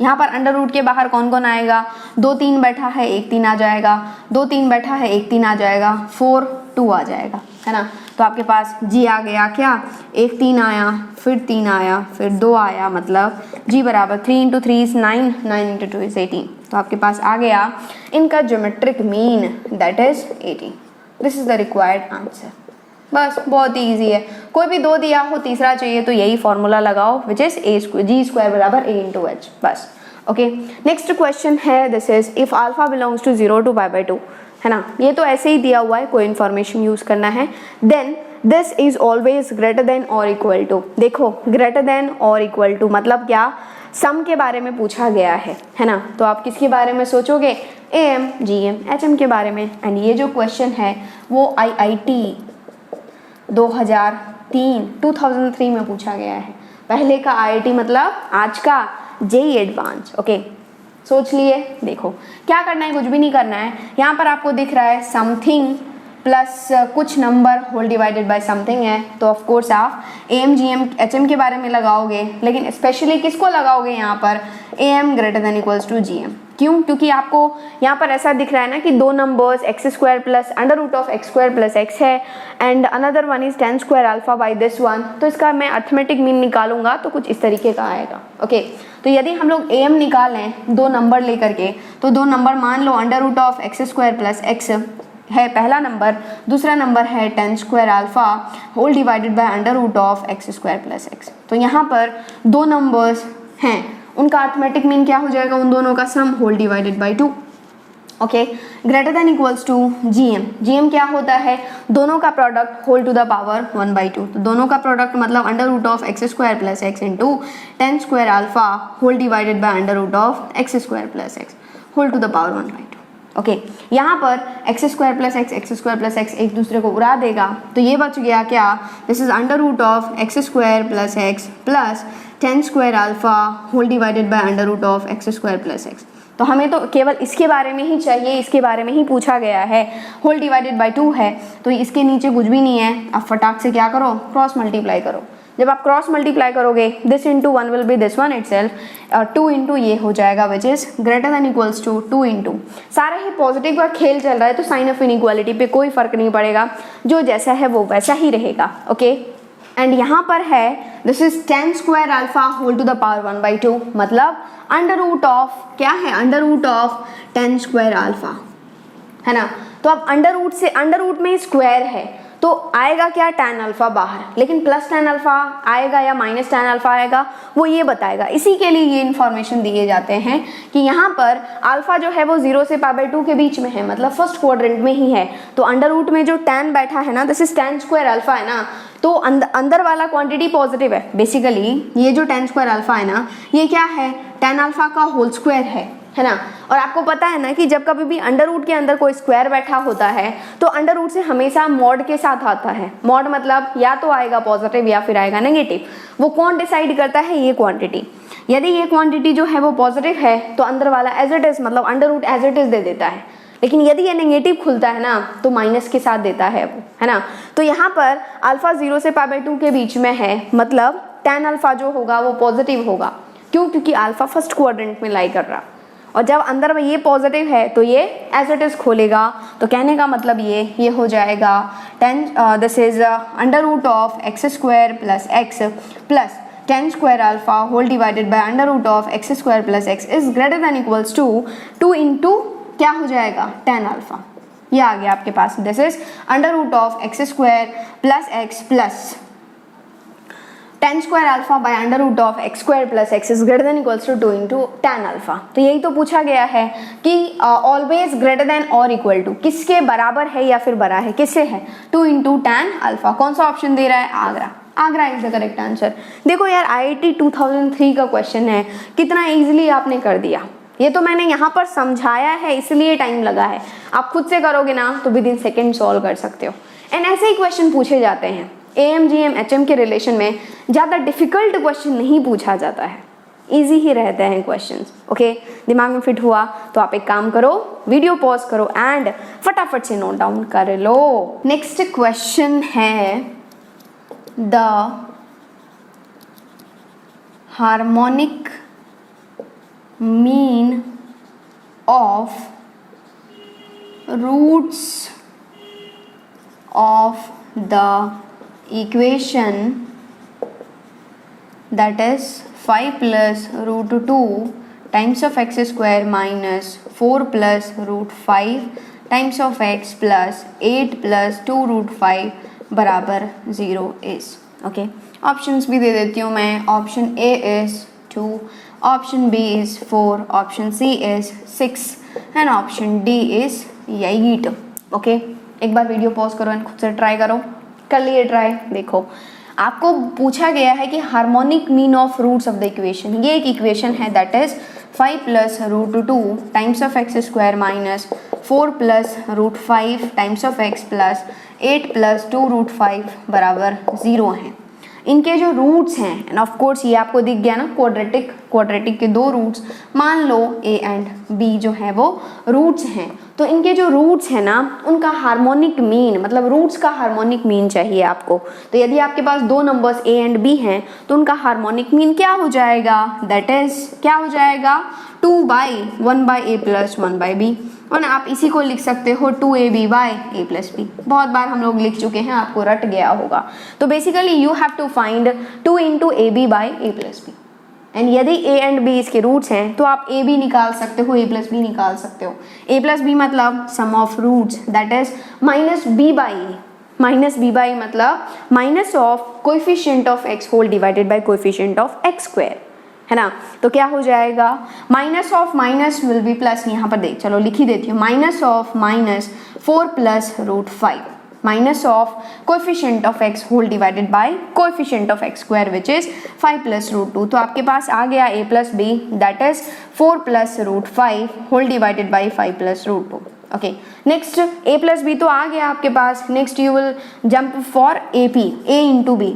यहाँ पर अंडर रूट के बाहर कौन कौन आएगा, 2 3 बैठा है, 1 3 आ जाएगा, 2 3 बैठा है, 1 3 आ जाएगा, 4 2 आ जाएगा, है ना। तो आपके पास G आ गया क्या, 1 3 आया, फिर 3 आया, फिर 2 आया, मतलब G बराबर 3 इंटू 3 इज 9, 9 इंटू 2 इज 18। तो आपके पास आ गया इनका geometric mean that is 18। This is the required answer. बस बहुत ही ईजी है, कोई भी 2 दिया हो, तीसरा चाहिए, तो यही फॉर्मूला लगाओ विच इज G स्क्वायर बराबर A इंटू H, बस। ओके, नेक्स्ट क्वेश्चन है this is if alpha belongs to 0 to π/2, है ना। ये तो ऐसे ही दिया हुआ है, कोई इन्फॉर्मेशन यूज करना है, then this is always greater than और इक्वल टू। देखो ग्रेटर देन और इक्वल टू मतलब क्या, सम के बारे में पूछा गया है ना। तो आप किसके बारे में सोचोगे, AM, GM, HM के बारे में। एंड ये जो क्वेश्चन है वो IIT 2003 में पूछा गया है। पहले का IIT मतलब आज का JEE एडवांस। ओके, सोच लिए। देखो क्या करना है, कुछ भी नहीं करना है। यहाँ पर आपको दिख रहा है समथिंग प्लस कुछ number whole divided by something है, तो ऑफ कोर्स आप AM GM HM के बारे में लगाओगे, लेकिन स्पेशली किसको लगाओगे यहाँ पर, AM greater than equals to GM। क्यों? क्योंकि आपको यहाँ पर ऐसा दिख रहा है ना कि दो numbers X square plus under root of x square plus X है and another one is ten square alpha by this one, तो इसका मैं अर्थमेटिक मीन निकालूंगा तो कुछ इस तरीके का आएगा। ओके, तो यदि हम लोग AM निकालें दो नंबर लेकर के, तो दो नंबर मान लो under root of x square plus X है पहला नंबर, दूसरा नंबर है ten square alpha whole divided by under root of x square plus x. तो यहाँ पर दो नंबर्स हैं, उनका अर्थमेटिक मीन क्या हो जाएगा, उन दोनों का sum whole divided by 2। Okay, greater than equals to GM। GM क्या होता है, दोनों का product whole to the power 1/2। तो दोनों का प्रोडक्ट मतलब under root of x square plus X into ten square alpha whole divided by under root of x square plus X whole to the power 1/2। Okay, यहाँ पर x square plus x एक दूसरे को उड़ा देगा, तो ये बच गया क्या, this is under root of x square plus x plus ten square alpha whole divided by under root of x square plus x. तो हमें तो केवल इसके बारे में ही चाहिए, इसके बारे में ही पूछा गया है, होल डिवाइडेड बाय 2 है, तो इसके नीचे कुछ भी नहीं है। अब फटाक से क्या करो, क्रॉस मल्टीप्लाई करो। जब आप क्रॉस मल्टीप्लाई करोगे, this into one will be this one itself, 2 into ये हो जाएगा which is greater than equals to 2 into, सारा ही पॉजिटिव का खेल चल रहा है तो साइन ऑफ इनइक्वालिटी पे कोई फर्क नहीं पड़ेगा, जो जैसा है वो वैसा ही रहेगा। ओके, एंड यहाँ पर है this is ten square alpha whole to the power 1/2, मतलब अंडर रूट ऑफ क्या है, under root of ten square alpha है ना। तो अब अंडर रूट से, अंडर रूट में स्क्वायर है तो आएगा क्या, tan अल्फा बाहर, लेकिन प्लस tan अल्फा आएगा या माइनस tan अल्फा आएगा वो ये बताएगा। इसी के लिए ये इन्फॉर्मेशन दिए जाते हैं कि यहाँ पर अल्फा जो है वो 0 से π/2 के बीच में है, मतलब फर्स्ट क्वाड्रेंट में ही है। तो अंडर रूट में जो tan बैठा है ना, this is tan square alpha है ना, तो अंदर वाला क्वांटिटी पॉजिटिव है। बेसिकली ये जो tan स्क्वायर अल्फा है ना, ये क्या है, tan अल्फा का होल स्क्वायर है ना। और आपको पता है ना कि जब कभी भी अंडर रूट के अंदर कोई स्क्वायर बैठा होता है तो अंडर रूट से हमेशा मॉड के साथ आता है। मॉड मतलब या तो आएगा पॉजिटिव या फिर आएगा नेगेटिव। वो कौन डिसाइड करता है, ये क्वांटिटी। यदि ये क्वांटिटी जो है वो पॉजिटिव है तो अंदर वाला एज इट इज, मतलब under root as it is दे देता है, लेकिन यदि ये नेगेटिव खुलता है ना तो माइनस के साथ देता है वो, है ना। तो यहाँ पर अल्फा 0 से π/2 के बीच में है, मतलब tan अल्फा जो होगा वो पॉजिटिव होगा। क्यों? क्योंकि अल्फा फर्स्ट क्वाड्रेंट में लाई कर रहा, और जब अंदर में ये पॉजिटिव है तो ये एज इट इज खोलेगा। तो कहने का मतलब ये हो जाएगा this is under root of x square plus x plus ten square alpha whole divided by under root of x square plus X is greater than equals to 2 into क्या हो जाएगा, tan अल्फा। ये आ गया आपके पास, this is under root of x square plus x plus ten square alpha by under root of x square plus X is greater than equals to 2 into tan alpha. तो यही तो पूछा गया है कि ऑलवेज ग्रेटर देन और equal to, किसके बराबर है या फिर बड़ा है, किससे है, 2 इंटू tan अल्फा। कौन सा ऑप्शन दे रहा है, Agra. Agra is the correct answer. देखो यार, IIT 2003 का क्वेश्चन है, कितना इजीली आपने कर दिया। ये तो मैंने यहाँ पर समझाया है इसलिए टाइम लगा है, आप खुद से करोगे ना तो विद इन सेकेंड सॉल्व कर सकते हो। एंड ऐसे ही क्वेश्चन पूछे जाते हैं। AM GM HM के रिलेशन में ज़्यादा डिफिकल्ट क्वेश्चन नहीं पूछा जाता है, इजी ही रहते हैं क्वेश्चंस। ओके, दिमाग में फिट हुआ तो आप एक काम करो, वीडियो पॉज करो एंड फटाफट से नोट डाउन कर लो। नेक्स्ट क्वेश्चन है the harmonic mean of roots of the equation that is 5 plus root 2 times of x square minus 4 plus root 5 times of x plus 8 plus 2 root 5 बराबर 0 is। Okay, options भी दे देती हूँ मैं। Option A is 2, option B is 4, option C is 6 and option D is 8। Okay, एक बार video pause करो and खुद से try करो। कर लिए ट्राई। देखो, आपको पूछा गया है कि harmonic mean of roots of the equation. ये एक इक्वेशन है that is 5 plus root 2 times of x square minus 4 plus root 5 times of x plus 8 plus 2 root 5 बराबर 0 है। इनके जो रूट्स हैं, एंड ऑफ कोर्स ये आपको दिख गया ना क्वाड्रेटिक के दो रूट्स, मान लो a एंड b जो है वो रूट्स हैं, तो इनके जो रूट्स हैं ना उनका हार्मोनिक मीन, मतलब रूट्स का हार्मोनिक मीन चाहिए आपको। तो यदि आपके पास दो नंबर्स a एंड b हैं तो उनका हार्मोनिक मीन क्या हो जाएगा, दैट इज क्या हो जाएगा 2/1/a + 1/b, और आप इसी को लिख सकते हो 2ab/a + b। बहुत बार हम लोग लिख चुके हैं, आपको रट गया होगा। तो basically you have to find 2 × ab/a + b, and यदि a एंड b इसके रूट्स हैं तो आप a b निकाल सकते हो, a + b निकाल सकते हो। a + b मतलब sum of roots, that is -b/a, -b/a मतलब minus of coefficient of x whole divided by coefficient of x², है ना। तो क्या हो जाएगा, minus of minus will be plus, यहाँ पर देख चलो लिख ही देती हूँ, -4 + √5 minus of coefficient of x whole divided by coefficient of x² which is 5 + √2। तो आपके पास आ गया a + b, that is 4 + √5 whole divided by 5 + √2। Okay, next a + b तो आ गया आपके पास। Next you will jump for a × b,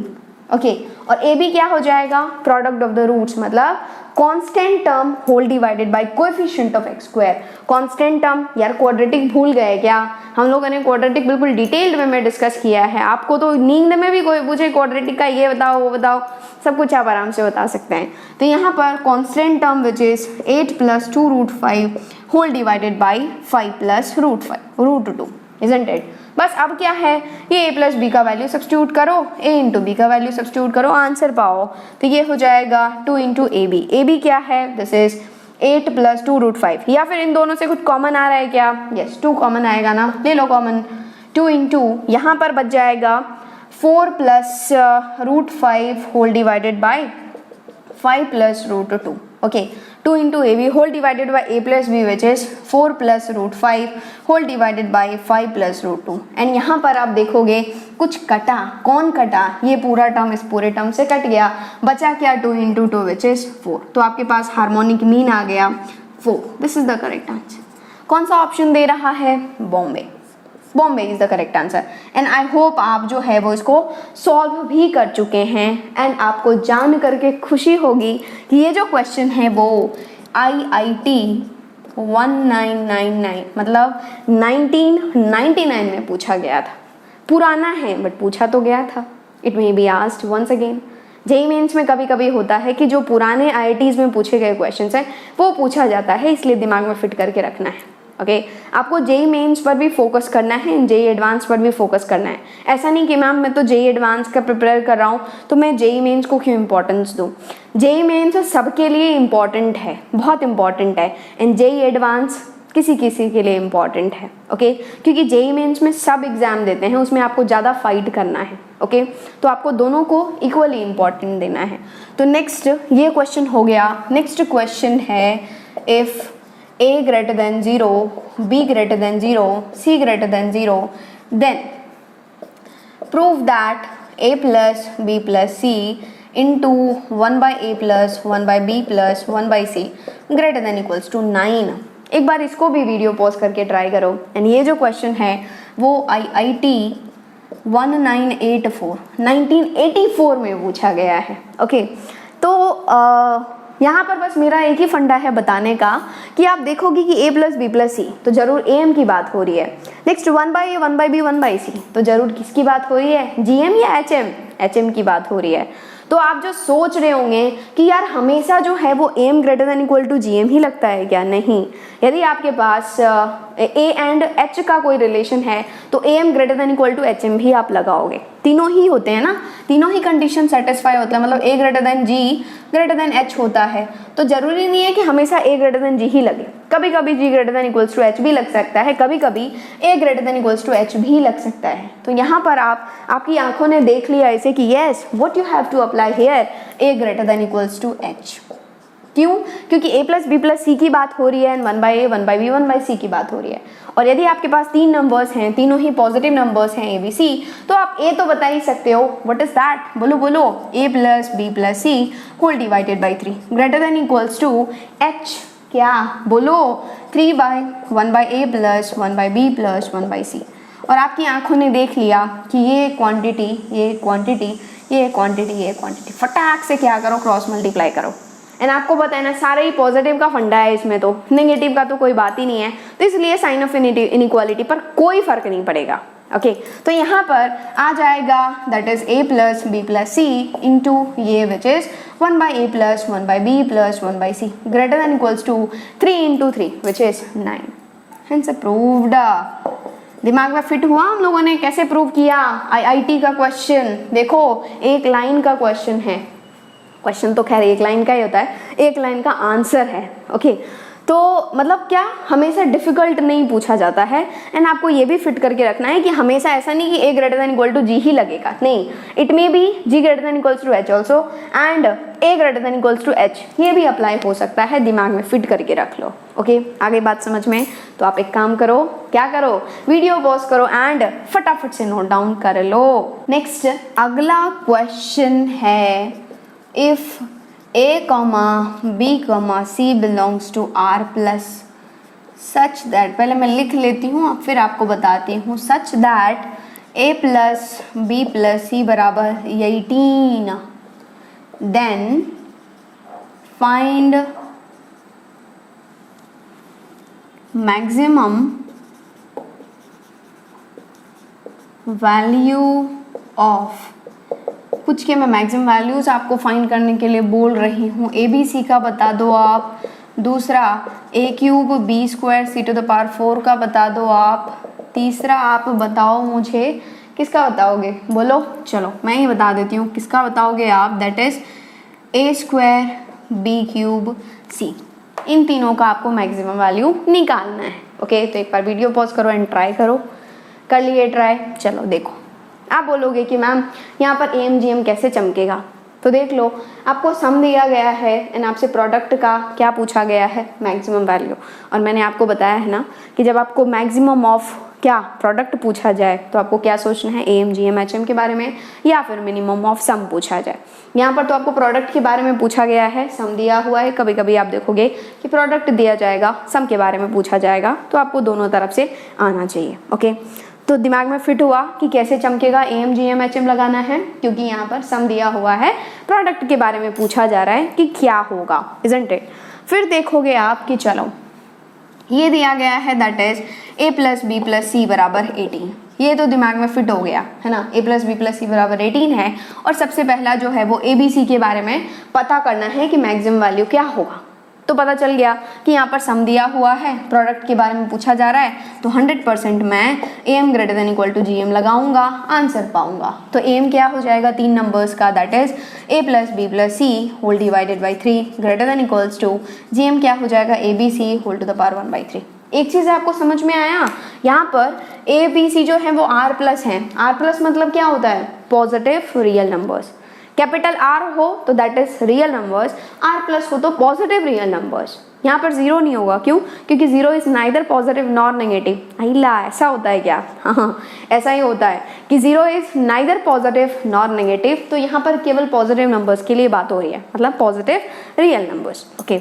okay, और A B क्या हो जाएगा, प्रोडक्ट ऑफ द रूट्स, मतलब constant term whole divided by coefficient of x²। Constant term, यार क्वाड्रेटिक भूल गए क्या, हम लोगों ने क्वाड्रेटिक बिल्कुल डिटेल्ड में मैं डिस्कस किया है। आपको तो नींद में भी कोई पूछे क्वाड्रेटिक का ये बताओ वो बताओ, सब कुछ आप आराम से बता सकते हैं। तो यहाँ पर constant term which is 8 + 2√5 whole divided by 5 + √2, isn't it. बस अब क्या है, ये a + b का वैल्यू सब्स्टिट्यूट करो, a × b का वैल्यू सब्स्टिट्यूट करो, आंसर पाओ। तो ये हो जाएगा 2 × ab क्या है, दिस इज 8 + 2√5, या फिर इन दोनों से कुछ कॉमन आ रहा है क्या, यस 2 कॉमन आएगा ना, ले लो कॉमन। 2 × यहाँ पर बच जाएगा 4 + √5 whole divided by 5 + √2, okay. 2 × ab whole divided by a + b which is 4 + √5 whole divided by 5 + √2, and यहाँ पर आप देखोगे कुछ कटा, कौन कटा, ये पूरा टर्म इस पूरे टर्म से कट गया, बचा क्या 2 × 2 विच इज 4। तो आपके पास हार्मोनिक मीन आ गया 4, this is the correct answer. कौन सा ऑप्शन दे रहा है, Bombay is the correct answer. And I hope आप जो है वो इसको सॉल्व भी कर चुके हैं, एंड आपको जान करके खुशी होगी कि ये जो क्वेश्चन है वो IIT 1999 मतलब 1999 में पूछा गया था। पुराना है बट पूछा तो गया था। It may be asked once again. JEE mains में कभी कभी होता है कि जो पुराने IITs में पूछे गए क्वेश्चंस हैं वो पूछा जाता है, इसलिए दिमाग में फिट करके रखना है। ओके, आपको जेईई मेंस पर भी फोकस करना है, जेईई एडवांस पर भी फोकस करना है। ऐसा नहीं कि मैम मैं तो जेईई एडवांस का प्रिपेयर कर रहा हूँ तो मैं जेईई मेंस को क्यों इंपॉर्टेंस दूँ। जेईई मेंस सबके लिए इम्पॉर्टेंट है, बहुत इंपॉर्टेंट है, एंड जेईई एडवांस किसी किसी के लिए इम्पॉर्टेंट है। ओके, क्योंकि जेईई मेंस में सब एग्जाम देते हैं, उसमें आपको ज़्यादा फाइट करना है। ओके, तो आपको दोनों को इक्वली इम्पॉर्टेंट देना है। तो नेक्स्ट ये क्वेश्चन हो गया। नेक्स्ट क्वेश्चन है, if a greater than 0, b greater than 0, c greater than 0, then prove that a plus b plus c into 1/a plus 1/b plus 1/c greater than equals to 9। एक बार इसको भी video pause करके try करो। And ये जो question है वो IIT 1984 में पूछा गया है। ओके, तो यहाँ पर बस मेरा एक ही फंडा है बताने का कि आप देखोगे कि a + b + c तो जरूर am की बात हो रही है। नेक्स्ट 1/a 1/b 1/c तो जरूर किसकी बात हो रही है, gm या hm की बात हो रही है। तो आप जो सोच रहे होंगे कि यार हमेशा जो है वो am > gm ही लगता है क्या, नहीं। यदि आपके पास a एंड h का कोई रिलेशन है तो am > hm भी आप लगाओगे। तीनों ही होते हैं ना, तीनों ही कंडीशन सेटिस्फाई होता है, मतलब a g h होता है। तो जरूरी नहीं है कि हमेशा a g ही लगे, कभी कभी g > h भी लग सकता है, कभी कभी a > h भी लग सकता है। तो यहाँ पर आपकी आंखों ने देख लिया ऐसे कि yes what you have to apply here, a > h। क्यों, क्योंकि a + b + c की बात हो रही है, एंड 1/a 1/b 1/c की बात हो रही है। और यदि आपके पास 3 नंबर्स हैं, तीनों ही पॉजिटिव नंबर्स हैं a b c, तो आप a तो बता ही सकते हो, व्हाट इज दैट, बोलो a + b + c whole divided by 3 greater than equals to h, क्या बोलो 3/1/a + 1/b + 1/c। और आपकी आंखों ने देख लिया कि ये क्वांटिटी ये क्वांटिटी, फटाक से क्या करो, क्रॉस मल्टीप्लाई करो। एंड आपको पता है ना, सारे ही पॉजिटिव का फंडा है इसमें, तो नेगेटिव का तो कोई बात ही नहीं है, तो इसलिए साइन ऑफ इनइक्वालिटी पर कोई फर्क नहीं पड़ेगा। ओके तो यहाँ पर आ जाएगा that is a plus B plus C into ये which is 1/a plus 1/b plus 1/c greater than equals to 3 into 3 which is 9। Hence proved. दिमाग में फिट हुआ हम लोगों ने कैसे प्रूव किया? IIT का क्वेश्चन देखो, एक लाइन का क्वेश्चन है, क्वेश्चन तो खैर एक लाइन का ही होता है, एक लाइन का आंसर है। ओके तो मतलब क्या हमेशा डिफिकल्ट नहीं पूछा जाता है। एंड आपको ये भी फिट करके रखना है कि हमेशा ऐसा नहीं कि a greater than equal to g ही लगेगा, नहीं, it may be g greater than equals to h also and a greater than equals to h, ये भी अप्लाई हो सकता है, दिमाग में फिट करके रख लो। ओके आगे बात समझ में? तो आप एक काम करो, क्या करो, वीडियो पॉज करो एंड फटाफट से नोट डाउन कर लो। नेक्स्ट अगला क्वेश्चन है, if a, b, c belongs to R plus such that, पहले मैं लिख लेती हूँ फिर आपको बताती हूँ, such that a plus b plus c बराबर 18, then find maximum value of, कुछ के मैं मैक्सिमम वैल्यूज आपको फाइंड करने के लिए बोल रही हूँ। ए बी सी का बता दो आप, दूसरा a cube b square c to the power 4 का बता दो आप, तीसरा आप बताओ मुझे किसका बताओगे, बोलो, चलो मैं ही बता देती हूँ किसका बताओगे आप, that is a square b cube c। इन तीनों का आपको मैक्सिमम वैल्यू निकालना है। ओके तो एक बार वीडियो पॉज करो एंड ट्राई करो। कर लिए ट्राई? चलो देखो, आप बोलोगे कि मैम यहाँ पर AMGM कैसे चमकेगा, तो देख लो, आपको सम दिया गया है एंड आपसे प्रोडक्ट का क्या पूछा गया है, मैक्सिमम वैल्यू। और मैंने आपको बताया है ना कि जब आपको मैक्सिमम ऑफ क्या प्रोडक्ट पूछा जाए तो आपको क्या सोचना है, AMGM HM के बारे में या फिर मिनिमम ऑफ सम पूछा जाए। यहाँ पर तो आपको प्रोडक्ट के बारे में पूछा गया है, सम दिया हुआ है, कभी कभी आप देखोगे कि प्रोडक्ट दिया जाएगा, सम के बारे में पूछा जाएगा, तो आपको दोनों तरफ से आना चाहिए। ओके तो दिमाग में फिट हुआ कि कैसे चमकेगा, AMGM HM लगाना है, क्योंकि यहाँ पर सम दिया हुआ है, प्रोडक्ट के बारे में पूछा जा रहा है कि क्या होगा, इजंट इट। फिर देखोगे आप कि चलो ये दिया गया है that is a plus B plus C बराबर 18, ये तो दिमाग में फिट हो गया है ना, a plus B plus C बराबर 18 है। और सबसे पहला जो है वो ABC के बारे में पता करना है कि मैक्सिमम वैल्यू क्या होगा। तो पता चल गया कि यहाँ पर सम दिया हुआ है, प्रोडक्ट के बारे में पूछा जा रहा है, तो 100% मैं AM greater than equal to GM लगाऊंगा, आंसर पाऊंगा। तो AM क्या हो जाएगा 3 नंबर्स का, that is a plus B plus C whole divided by 3 greater than equals to GM क्या हो जाएगा ABC whole to the power 1/3। एक चीज़ आपको समझ में आया, यहाँ पर ABC जो है वो R प्लस है। R प्लस मतलब क्या होता है, positive real numbers. Capital R हो तो that is real numbers, R plus हो तो पॉजिटिव रियल नंबर्स। यहाँ पर जीरो नहीं होगा, क्यों? क्योंकि zero is neither positive nor negative. अहिला ऐसा होता है क्या? हाँ ऐसा ही होता है कि zero is neither positive nor negative. तो यहाँ पर केवल पॉजिटिव नंबर्स के लिए बात हो रही है, मतलब पॉजिटिव रियल नंबर्स। ओके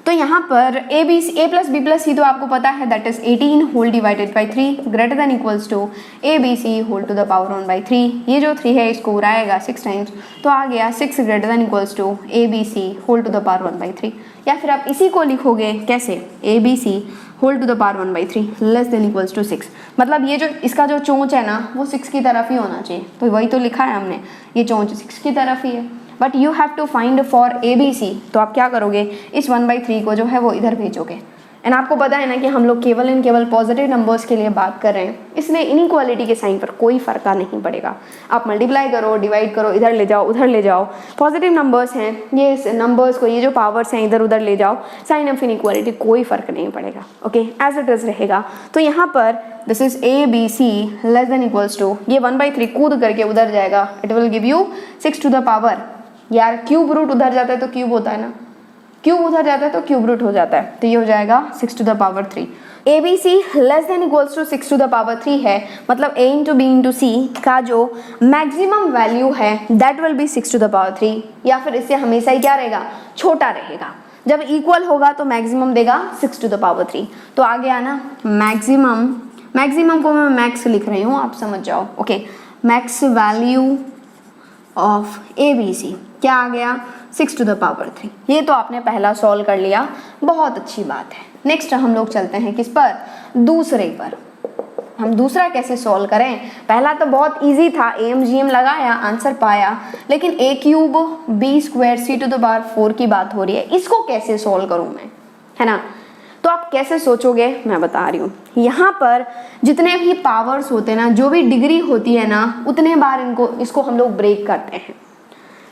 तो यहाँ पर a plus B plus C तो आपको पता है that is 18 whole divided by 3 greater than equals to ABC whole to the power 1/3। ये जो 3 है इसको उड़ाएगा 6 टाइम्स, तो आ गया 6 greater than equals to ABC whole to the power 1/3। या फिर आप इसी को लिखोगे कैसे, ABC whole to the power 1/3 less than equals to 6। मतलब ये जो इसका जो चोंच है ना वो 6 की तरफ ही होना चाहिए, तो वही तो लिखा है हमने, ये चोंच 6 की तरफ ही है। But you have to find for ABC, तो आप क्या करोगे, इस 1/3 को जो है वो इधर भेजोगे। एंड आपको पता है ना कि हम लोग केवल इन केवल पॉजिटिव नंबर्स के लिए बात कर रहे हैं, इसलिए इनइक्वालिटी के साइन पर कोई फर्क नहीं पड़ेगा। आप मल्टीप्लाई करो, डिवाइड करो, इधर ले जाओ, उधर ले जाओ, पॉजिटिव नंबर्स हैं, ये नंबर्स को, ये जो पावर्स हैं इधर उधर ले जाओ, साइन ऑफ इनइक्वालिटी कोई फर्क नहीं पड़ेगा। ओके एज इट इज रहेगा। तो यहाँ पर this is ABC less than equals to, ये 1/3 कूद करके उधर जाएगा, it will give you 6 to the power, यार क्यूब रूट उधर जाता है तो क्यूब होता है ना, क्यूब उधर जाता है तो क्यूब रूट हो जाता है, तो ये हो जाएगा 6 to the power 3। ABC less than equals to 6 to the power 3 है, मतलब A into B into C का जो मैक्सिमम वैल्यू है that will be 6 to the power 3, या फिर इससे हमेशा ही क्या रहेगा, छोटा रहेगा। जब इक्वल होगा तो मैक्सिमम देगा 6 टू द पावर 3। तो आ गया ना मैक्सिमम, मैक्सिमम को मैं मैक्स लिख रही हूँ, आप समझ जाओ। Okay max value of ABC क्या आ गया 6 टू द पावर 3। ये तो आपने पहला सॉल्व कर लिया, बहुत अच्छी बात है। नेक्स्ट हम लोग चलते हैं किस पर, दूसरे पर। हम दूसरा कैसे सॉल्व करें, पहला तो बहुत इजी था, AMGM लगाया आंसर पाया, लेकिन A cube B square C to the power 4 की बात हो रही है, इसको कैसे सॉल्व करूं मैं, है ना। तो आप कैसे सोचोगे मैं बता रही हूँ। यहाँ पर जितने भी पावर्स होते हैं ना, जो भी डिग्री होती है ना, उतने बार इसको हम लोग ब्रेक करते हैं।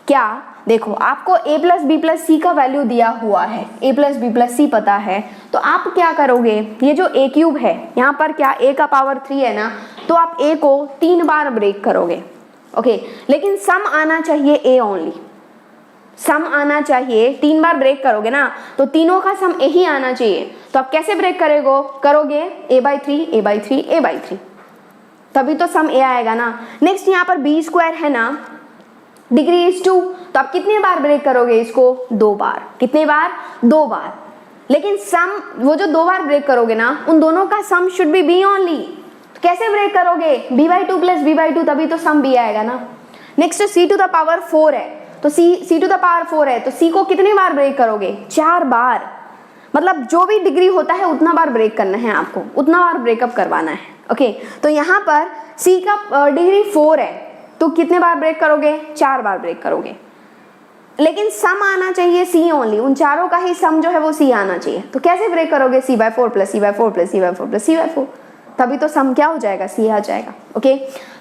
क्या देखो, आपको a प्लस बी प्लस सी का वैल्यू दिया हुआ है, a प्लस बी प्लस सी पता है, तो आप क्या करोगे, ये जो a क्यूब है यहाँ पर क्या a का पावर 3 है ना, तो आप a को 3 बार ब्रेक करोगे, ओके। लेकिन सम आना चाहिए a ओनली, सम आना चाहिए, 3 बार ब्रेक करोगे ना तो तीनों का सम a ही आना चाहिए। तो आप कैसे ब्रेक करोगे a/3 a/3 a/3, तभी तो सम a आएगा ना। नेक्स्ट यहाँ पर b स्क्वायर है ना, डिग्री इज 2, तो आप कितने बार ब्रेक करोगे इसको, 2 बार। कितने बार, 2 बार। लेकिन सम, वो जो 2 बार ब्रेक करोगे ना, उन दोनों का sum should be b only. तो कैसे ब्रेक करोगे, b/2 प्लस b/2, तभी तो सम b आएगा ना। Next c to the power 4 है, तो c टू द पावर 4 है, तो c को कितने बार ब्रेक करोगे, 4 बार। मतलब जो भी डिग्री होता है उतना बार ब्रेक करना है आपको, उतना बार ब्रेकअप करवाना है, ओके। तो यहाँ पर c का डिग्री 4 है, तो कितने बार ब्रेक करोगे, 4 बार ब्रेक करोगे। लेकिन सम आना चाहिए c ओनली, उन चारों का ही सम जो है वो c आना चाहिए। तो कैसे ब्रेक करोगे, c/4 plus c/4 plus c/4 plus c/4, तभी तो सम क्या हो जाएगा, c आ जाएगा, ओके।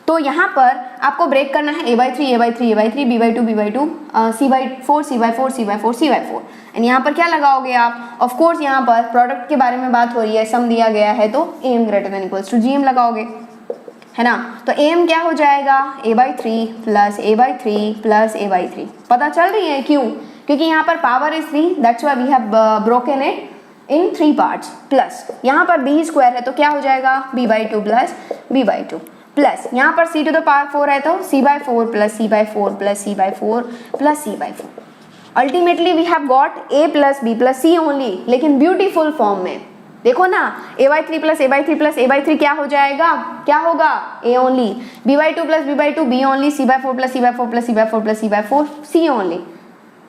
तो यहाँ पर आपको ब्रेक करना है a/3 a/3 a/3 b/2 b/2 c/4 c/4 c/4 c/4। And यहाँ पर क्या लगाओगे आप, ऑफ कोर्स यहाँ पर प्रोडक्ट के बारे में बात हो रही है, सम दिया गया है, तो am greater than equals to gm लगाओगे, है ना। तो am क्या हो जाएगा, a/3 plus a/3 plus a/3। पता चल रही है क्यों, क्योंकि यहाँ पर power is 3, that's why we have broken it in 3 parts. Plus यहाँ पर b स्क्वायर है, तो क्या हो जाएगा b/2 प्लस b/2, प्लस यहाँ पर c टू द पावर 4 है, तो c/4 plus c/4 plus c/4 plus c/4। Ultimately we have got a plus b plus c only, लेकिन ब्यूटीफुल फॉर्म में। देखो ना, a/3 plus a/3 plus a/3 क्या हो जाएगा, क्या होगा, a only, b/2 plus b/2 b only, c/4 plus c/4 plus c/4 plus c/4 c only,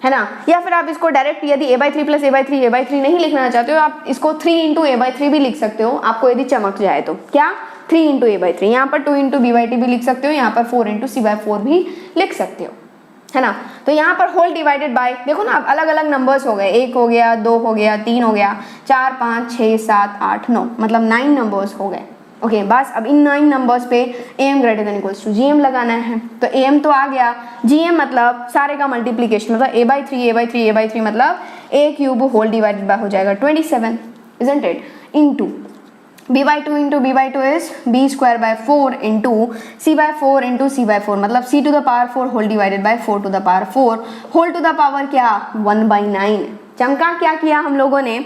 है ना। या फिर आप इसको डायरेक्ट, यदि a/3 प्लस a/3 नहीं लिखना चाहते हो, आप इसको 3 इंटू a/3 भी लिख सकते हो, आपको यदि चमक जाए तो। क्या, 3 इंटू a/3, यहाँ पर 2 इंटू b/2 भी लिख सकते हो, यहाँ पर 4 इंटू c/4 भी लिख सकते हो, है ना। तो यहाँ पर होल डिवाइडेड बाय, देखो ना, अब अलग अलग नंबर्स हो गए, 1 हो गया, 2 हो गया, 3 हो गया, 4 5 6 7 8 9, मतलब 9 नंबर्स हो गए, ओके। बस अब इन 9 नंबर्स पे am greater than equals to gm लगाना है। तो am तो आ गया, gm मतलब सारे का मल्टीप्लीकेशन, मतलब a/3 a/3 a/3 मतलब a cube whole divided by हो जाएगा 27, isn't it, into b/2 into b/2 is b square by 4 into c/4 into c/4, मतलब c to the power 4 whole divided by 4 to the power 4 whole to the power क्या, 1/9। चमका क्या किया हम लोगों ने,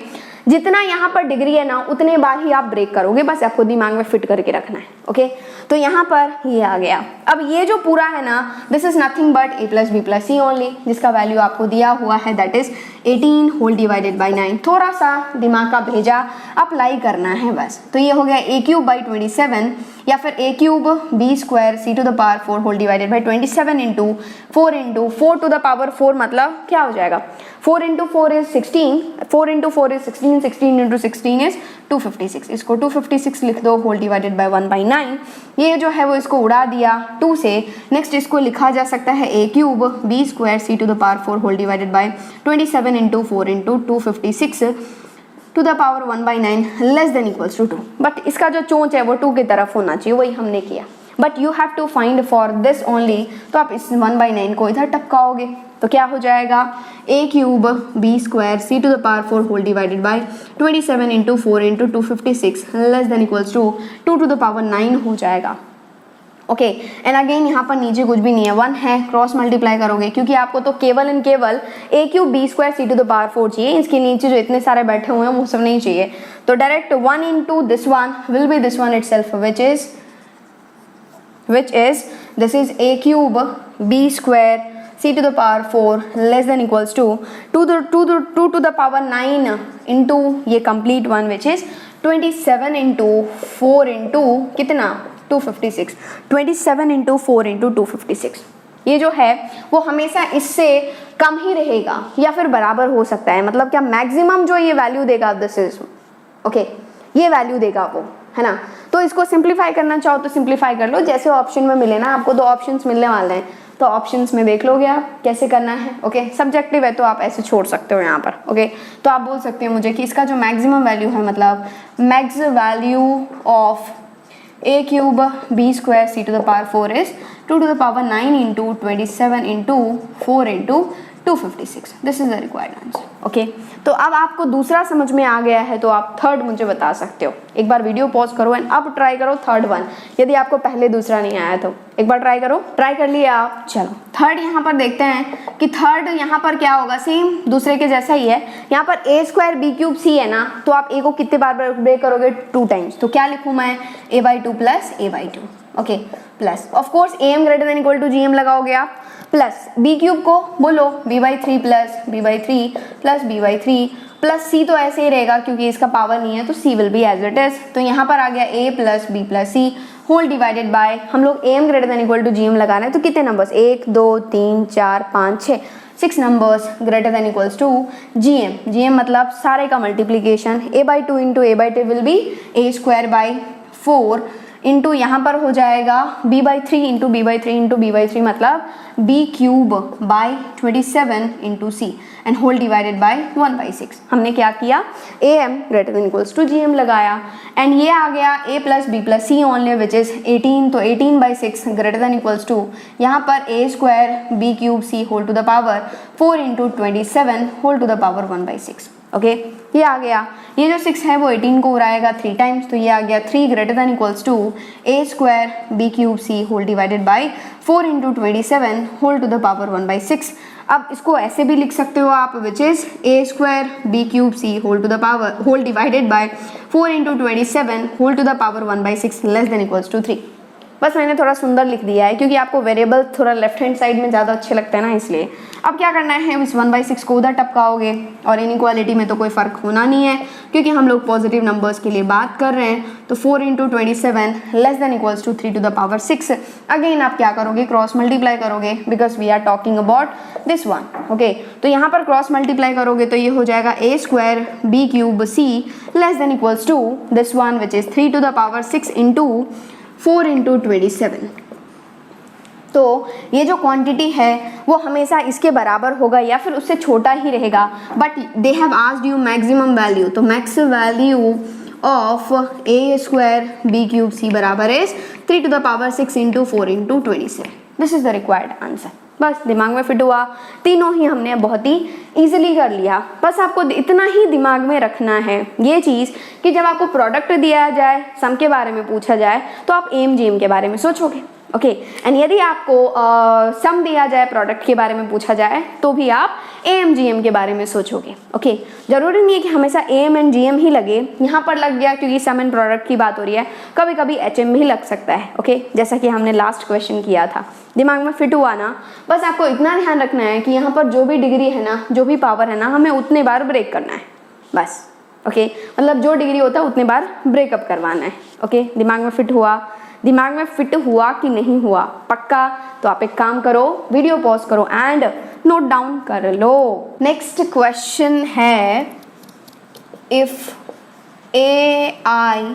जितना यहाँ पर डिग्री है ना उतने बार ही आप ब्रेक करोगे, बस आपको दिमाग में फिट करके रखना है, ओके। तो यहाँ पर ये आ गया। अब ये जो पूरा है ना, this is nothing but a plus B plus c only, जिसका वैल्यू आपको दिया हुआ है, that is 18 whole divided by 9। थोड़ा सा दिमाग का भेजा अप्लाई करना है बस। तो ये हो गया a क्यूब बाई 27, या फिर a cube b square c to the power 4 whole divided by 27 into 4 to the power 4, मतलब क्या हो जाएगा, 4 into 4 is 16, 4 into 4 is 16, 16 into 16 is 256। इसको 256 लिख दो होल डिवाइडेड बाई 1/9। ये जो है वो इसको उड़ा दिया 2 से। नेक्स्ट इसको लिखा जा सकता है a cube b square c to the power 4 whole divided by 27 into 4 into 256 to the power 1/9 less than equals to 2। But इसका जो चोंच है वो 2 की तरफ होना चाहिए, वही हमने किया। But you have to find for this only, तो आप इस 1/9 को इधर टपकाओगे तो क्या हो जाएगा, a cube b square c to the power 4 whole divided by 27 into 4 into 256 less than equals to 2 to the power 9 हो जाएगा, ओके। एंड अगेन यहाँ पर नीचे कुछ भी नहीं है, 1 है, क्रॉस मल्टीप्लाई करोगे क्योंकि आपको तो केवल एंड केवल a cube b square c to the power 4 चाहिए, इसके नीचे जो इतने सारे बैठे हुए हैं वो सब नहीं चाहिए। तो direct 1 into this one will be this one itself, which is this is a cube b square c to the power 4 less than equals to 2 to the power 9 into ये complete one which is 27 into 4 into कितना 256, 27 into 4 into 256, ये जो है वो हमेशा इससे कम ही रहेगा या फिर बराबर हो सकता है। मतलब क्या मैक्सिमम जो ये वैल्यू देगा दिस इज ओके, ये वैल्यू देगा वो, है ना। तो इसको सिंप्लीफाई करना चाहो तो सिंप्लीफाई कर लो, जैसे ऑप्शन में मिले ना, आपको 2 ऑप्शंस मिलने वाले हैं तो ऑप्शंस में देख लोगे आप कैसे करना है। ओके, सब्जेक्टिव है तो आप ऐसे छोड़ सकते हो यहाँ पर। ओके, तो आप बोल सकते हो मुझे कि इसका जो मैक्सिमम वैल्यू है, मतलब max value of a cube b square c to the power 4 is 2 to the power 9 into 27 into 4 into 256। This is the required answer. Okay, तो अब आपको दूसरा समझ में आ गया है तो आप थर्ड मुझे बता सकते हो। एक बार वीडियो पॉज करो एंड अब ट्राई करो थर्ड वन, यदि आपको पहले दूसरा नहीं आया तो एक बार ट्राई करो। ट्राई कर लिया आप, चलो थर्ड यहाँ पर देखते हैं कि थर्ड यहाँ पर क्या होगा, सेम दूसरे के जैसा ही है। यहाँ पर a square B cube C है ना, तो आप a को कितने बार ब्रेक करोगे, 2 टाइम्स। तो क्या लिखूँ मैं, a/2 plus a/2। Okay, plus of course am greater than equal to gm लगाओगे आप, प्लस बी क्यूब को बोलो b/3 plus b/3 plus b/3 plus c तो ऐसे ही रहेगा क्योंकि इसका पावर नहीं है तो c will be as it is. तो यहाँ पर आ गया a plus b plus c whole divided by, हम लोग am greater than equal to gm लगा रहे हैं तो कितने numbers, 1 2 3 4 5 6 6 numbers greater than equals to gm मतलब सारे का multiplication, a/2 into a/2 will be a square by 4 into यहाँ पर हो जाएगा b/3 into b/3 into b/3 मतलब b cube by 27 into c and whole divided by 1/6। हमने क्या किया, am greater than equals to gm लगाया एंड ये आ गया a plus b plus c only which is 18। तो 18/6 ग्रेटर देन इक्वल्स टू यहाँ पर a square b cube c whole to the power 4 into 27 whole to the power 1/6। Okay, ये आ गया, ये जो 6 है वो 18 को उड़ाएगा 3 टाइम्स, तो ये आ गया 3 greater than equals to a square b cube c whole divided by 4 into 27 whole to the power 1/6। अब इसको ऐसे भी लिख सकते हो आप which is a square b cube c whole to the power whole divided by 4 into 27 whole to the power 1/6 less than equals to 3। बस मैंने थोड़ा सुंदर लिख दिया है क्योंकि आपको वेरिएबल थोड़ा लेफ्ट हैंड साइड में ज़्यादा अच्छे लगते हैं ना, इसलिए। अब क्या करना है, इस 1/6 को उधर टपकाओगे और इनइक्वालिटी में तो कोई फ़र्क होना नहीं है क्योंकि हम लोग पॉजिटिव नंबर्स के लिए बात कर रहे हैं। तो 4 into 27 less than equals to 3 to the power 6। Again आप क्या करोगे, क्रॉस मल्टीप्लाई करोगे because we are talking about this one. Okay, तो यहाँ पर क्रॉस मल्टीप्लाई करोगे तो ये हो जाएगा a square b cube c less than equals to this one which is 3 to the power 6 into 4 into 27। तो ये जो क्वांटिटी है वो हमेशा इसके बराबर होगा या फिर उससे छोटा ही रहेगा, but they have asked you maximum value. तो max value of a square b cube c बराबर is 3 to the power 6 into 4 into 27। This is the required answer. बस दिमाग में फिट हुआ, तीनों ही हमने बहुत ही इजीली कर लिया। बस आपको इतना ही दिमाग में रखना है ये चीज़ कि जब आपको प्रोडक्ट दिया जाए, सम के बारे में पूछा जाए तो आप एम जी एम के बारे में सोचोगे। ओके, एंड यदि आपको सम दिया जाए, प्रोडक्ट के बारे में पूछा जाए तो भी आप एम जी एम के बारे में सोचोगे। ओके, जरूरी नहीं है कि हमेशा एम एंड जी एम ही लगे। यहाँ पर लग गया क्योंकि सम एंड प्रोडक्ट की बात हो रही है, कभी कभी एच एम भी लग सकता है। ओके, जैसा कि हमने लास्ट क्वेश्चन किया था। दिमाग में फिट हुआ ना। बस आपको इतना ध्यान रखना है कि यहाँ पर जो भी डिग्री है ना, जो भी पावर है ना, हमें उतने बार ब्रेक करना है बस। ओके, मतलब जो डिग्री होता है उतने बार ब्रेकअप करवाना है। ओके, दिमाग में फिट हुआ, दिमाग में फिट हुआ कि नहीं हुआ पक्का? तो आप एक काम करो, वीडियो पॉज करो एंड नोट डाउन कर लो। नेक्स्ट क्वेश्चन है, if ai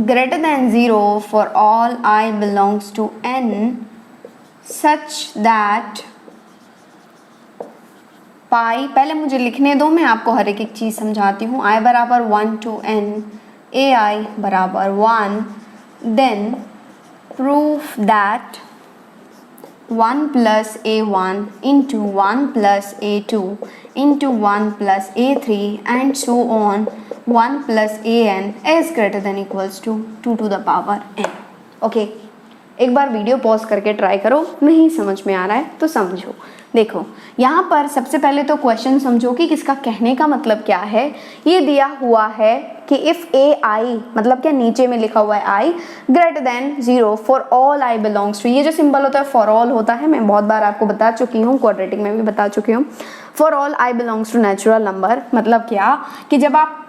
greater than 0 for all I belongs to n such that पाई, पहले मुझे लिखने दो, मैं आपको हर एक चीज़ समझाती हूँ। i बराबर 1 to n, ai बराबर 1, then prove that 1 plus a1 into 1 plus a2 into 1 plus a3 and so on 1 plus an is greater than equals to 2 to the power n. Okay, एक बार वीडियो पॉज करके try करो, नहीं समझ में आ रहा है तो समझो। देखो यहाँ पर सबसे पहले तो क्वेश्चन समझो कि किसका कहने का मतलब क्या है। ये दिया हुआ है कि इफ़ ए आई, मतलब क्या नीचे में लिखा हुआ है I greater than 0 for all I belongs to. ये जो सिंबल होता है फॉर ऑल होता है, मैं बहुत बार आपको बता चुकी हूँ, क्वाड्रेटिक में भी बता चुकी हूँ। For all I belongs to natural number मतलब क्या कि जब आप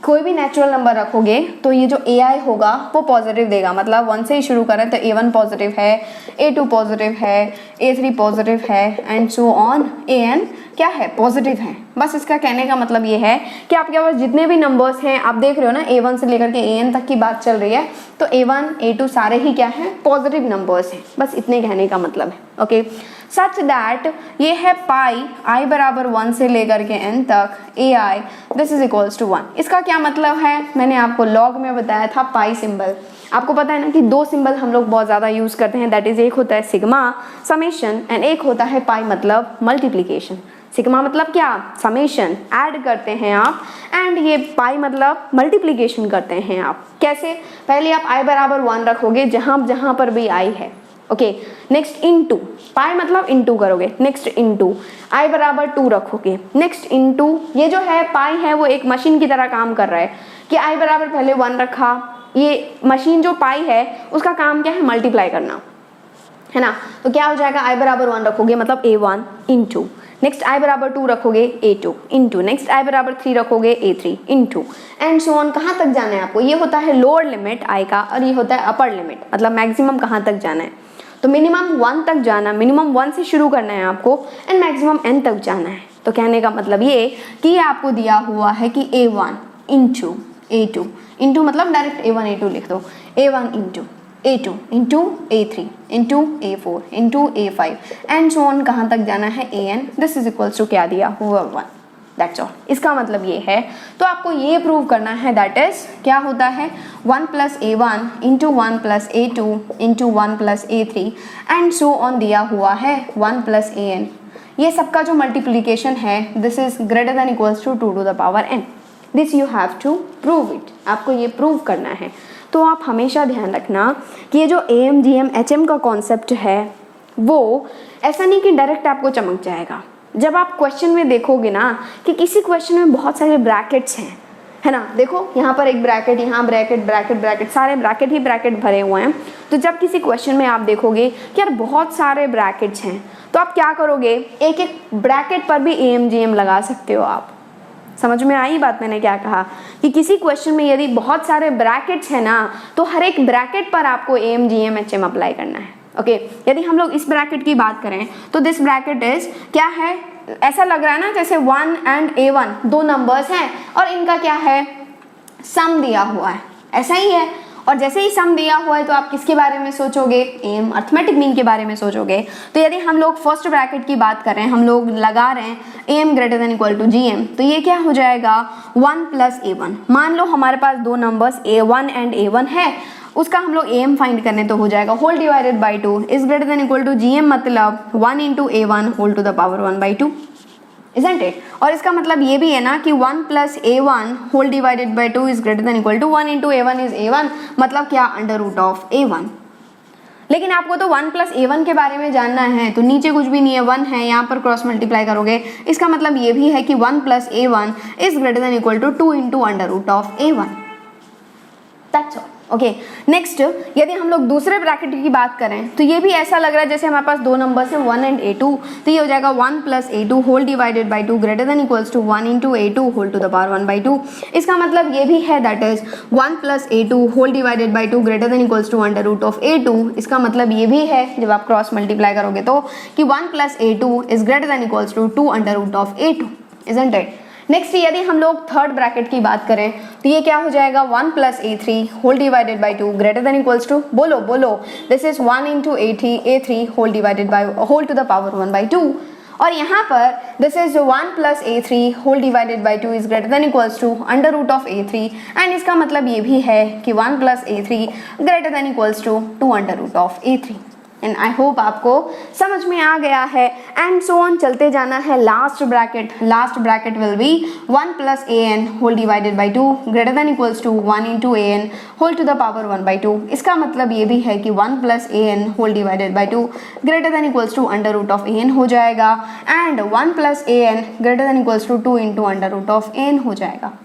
कोई भी नेचुरल नंबर रखोगे तो ये जो ai होगा वो पॉजिटिव देगा, मतलब 1 से ही शुरू करें तो a1 पॉजिटिव है, a2 पॉजिटिव है, a3 पॉजिटिव है एंड सो ऑन, an क्या है, पॉजिटिव है। बस इसका कहने का मतलब ये है कि आपके पास जितने भी नंबर्स हैं, आप देख रहे हो ना a1 से लेकर के an तक की बात चल रही है, तो a1 a2 सारे ही क्या है, पॉजिटिव नंबर्स हैं। बस इतने कहने का मतलब है। ओके, सच दैट ये है पाई i बराबर 1 से लेकर के n तक ai this is equals to 1। इसका क्या मतलब है, मैंने आपको लॉग में बताया था पाई सिंबल। आपको पता है ना कि दो सिंबल हम लोग बहुत ज़्यादा यूज़ करते हैं, दैट इज़ एक होता है सिग्मा समेशन एंड एक होता है पाई मतलब मल्टीप्लिकेशन। सिग्मा मतलब क्या, समेशन ऐड करते हैं आप, एंड ये पाई मतलब मल्टीप्लिकेशन करते हैं आप। कैसे, पहले आप i बराबर 1 रखोगे जहाँ जहाँ पर भी i है। ओके, नेक्स्ट इनटू, पाई मतलब इनटू करोगे, नेक्स्ट इनटू i बराबर 2 रखोगे, नेक्स्ट इनटू, ये जो है पाई है वो एक मशीन की तरह काम कर रहा है कि i बराबर पहले 1 रखा, ये मशीन जो पाई है उसका काम क्या है, मल्टीप्लाई करना है ना। तो क्या हो जाएगा, i बराबर 1 रखोगे मतलब a1 इंटू, नेक्स्ट i बराबर 2 रखोगे a2 इंटू, नेक्स्ट i बराबर 3 रखोगे a3 into and so on. कहाँ तक जाना है आपको, ये होता है लोअर लिमिट i का और ये होता है अपर लिमिट, मतलब मैक्सिमम कहाँ तक जाना है। तो मिनिमम 1 तक जाना, मिनिमम 1 से शुरू करना है आपको एंड मैक्सिमम n तक जाना है। तो कहने का मतलब ये कि ये आपको दिया हुआ है कि a1 इंटू a2 इंटू मतलब डायरेक्ट a1 a2 लिख दो, a1 into a2 into a3 into a4 into a5 and so on. कहाँ तक जाना है, an this is equals to क्या दिया हुआ 1, दैट्स ऑल। इसका मतलब ये है, तो आपको ये प्रूव करना है, दैट इज क्या होता है 1 plus a1 into 1 plus a2 into 1 plus a3 and so on दिया हुआ है 1 प्लस an। ये सबका जो मल्टीप्लीकेशन है this is greater than equals to 2 to the power n। This you have to prove it, आपको ये प्रूव करना है। तो आप हमेशा ध्यान रखना कि ये जो am gm hm का कॉन्सेप्ट है वो ऐसा नहीं कि डायरेक्ट आपको चमक जाएगा। जब आप क्वेश्चन में देखोगे ना कि किसी क्वेश्चन में बहुत सारे ब्रैकेट्स हैं, है ना, देखो यहाँ पर एक ब्रैकेट, यहाँ ब्रैकेट ब्रैकेट ब्रैकेट, सारे ब्रैकेट ही ब्रैकेट भरे हुए हैं। तो जब किसी क्वेश्चन में आप देखोगे कि यार बहुत सारे ब्रैकेट्स हैं, तो आप क्या करोगे, एक एक ब्रैकेट पर भी am gm लगा सकते हो आप। समझ में आई बात मैंने क्या कहा, कि किसी क्वेश्चन में यदि बहुत सारे ब्रैकेट्स हैं ना, तो हर एक ब्रैकेट पर आपको am gm hm अप्लाई करना है। ओके, यदि हम लोग इस ब्रैकेट की बात करें तो दिस ब्रैकेट इज क्या है, ऐसा लग रहा है ना जैसे 1 एंड a1 दो नंबर्स हैं और इनका क्या है, सम दिया हुआ है, ऐसा ही है। और जैसे ही सम दिया हुआ है तो आप किसके बारे में सोचोगे, am अर्थमेटिक मीन के बारे में सोचोगे। तो यदि हम लोग फर्स्ट ब्रैकेट की बात करें, हम लोग लगा रहे हैं am greater than equal to gm, तो ये क्या हो जाएगा 1 प्लस a1। मान लो हमारे पास दो नंबर्स a1 एंड a1 है, उसका हम लोग am फाइंड करने तो हो जाएगा whole divided by 2 is greater than equal to gm मतलब 1 into a1 whole to the power 1/2, isn't it? और इसका मतलब ये भी है ना कि 1 plus a1 whole divided by 2 is greater than equal to 1 into a1 is a1 मतलब क्या, अंडर रूट ऑफ a1। लेकिन आपको तो 1 प्लस a1 के बारे में जानना है, तो नीचे कुछ भी नहीं है, 1 है, यहाँ पर क्रॉस मल्टीप्लाई करोगे, इसका मतलब ये भी है कि 1 plus a1 is greater than equal to 2 into under root of a1, that's all. Okay, next यदि हम लोग दूसरे ब्रैकेट की बात करें तो ये भी ऐसा लग रहा है जैसे हमारे पास दो नंबर्स हैं 1 एंड a2, तो ये हो जाएगा 1 plus a2 whole divided by 2 greater than equals to 1 into a2 whole to the power 1/2। इसका मतलब ये भी है, that is 1 plus a2 whole divided by 2 greater than equals to under root of a2। इसका मतलब ये भी है, जब आप क्रॉस मल्टीप्लाई करोगे तो, कि 1 plus a2 is greater than equals to 2 under root of a2, isn't it? Next यदि हम लोग थर्ड ब्रैकेट की बात करें तो ये क्या हो जाएगा 1 plus a3 whole divided by 2 greater than equals to, बोलो बोलो, this is 1 into a3 whole divided by whole to the power 1/2। और यहाँ पर this is 1 plus a3 whole divided by 2 is greater than equals to under root of a3 and इसका मतलब ये भी है कि 1 plus a3 greater than equals to 2 under root of a3। And I hope आपको समझ में आ गया है। एंड सो ऑन चलते जाना है last bracket will be 1 plus an whole divided by 2 greater than equals to 1 into an whole to the power 1/2। इसका मतलब ये भी है कि 1 plus an whole divided by 2 greater than equals to under root of an हो जाएगा and 1 plus an greater than equals to 2 into under root of an हो जाएगा।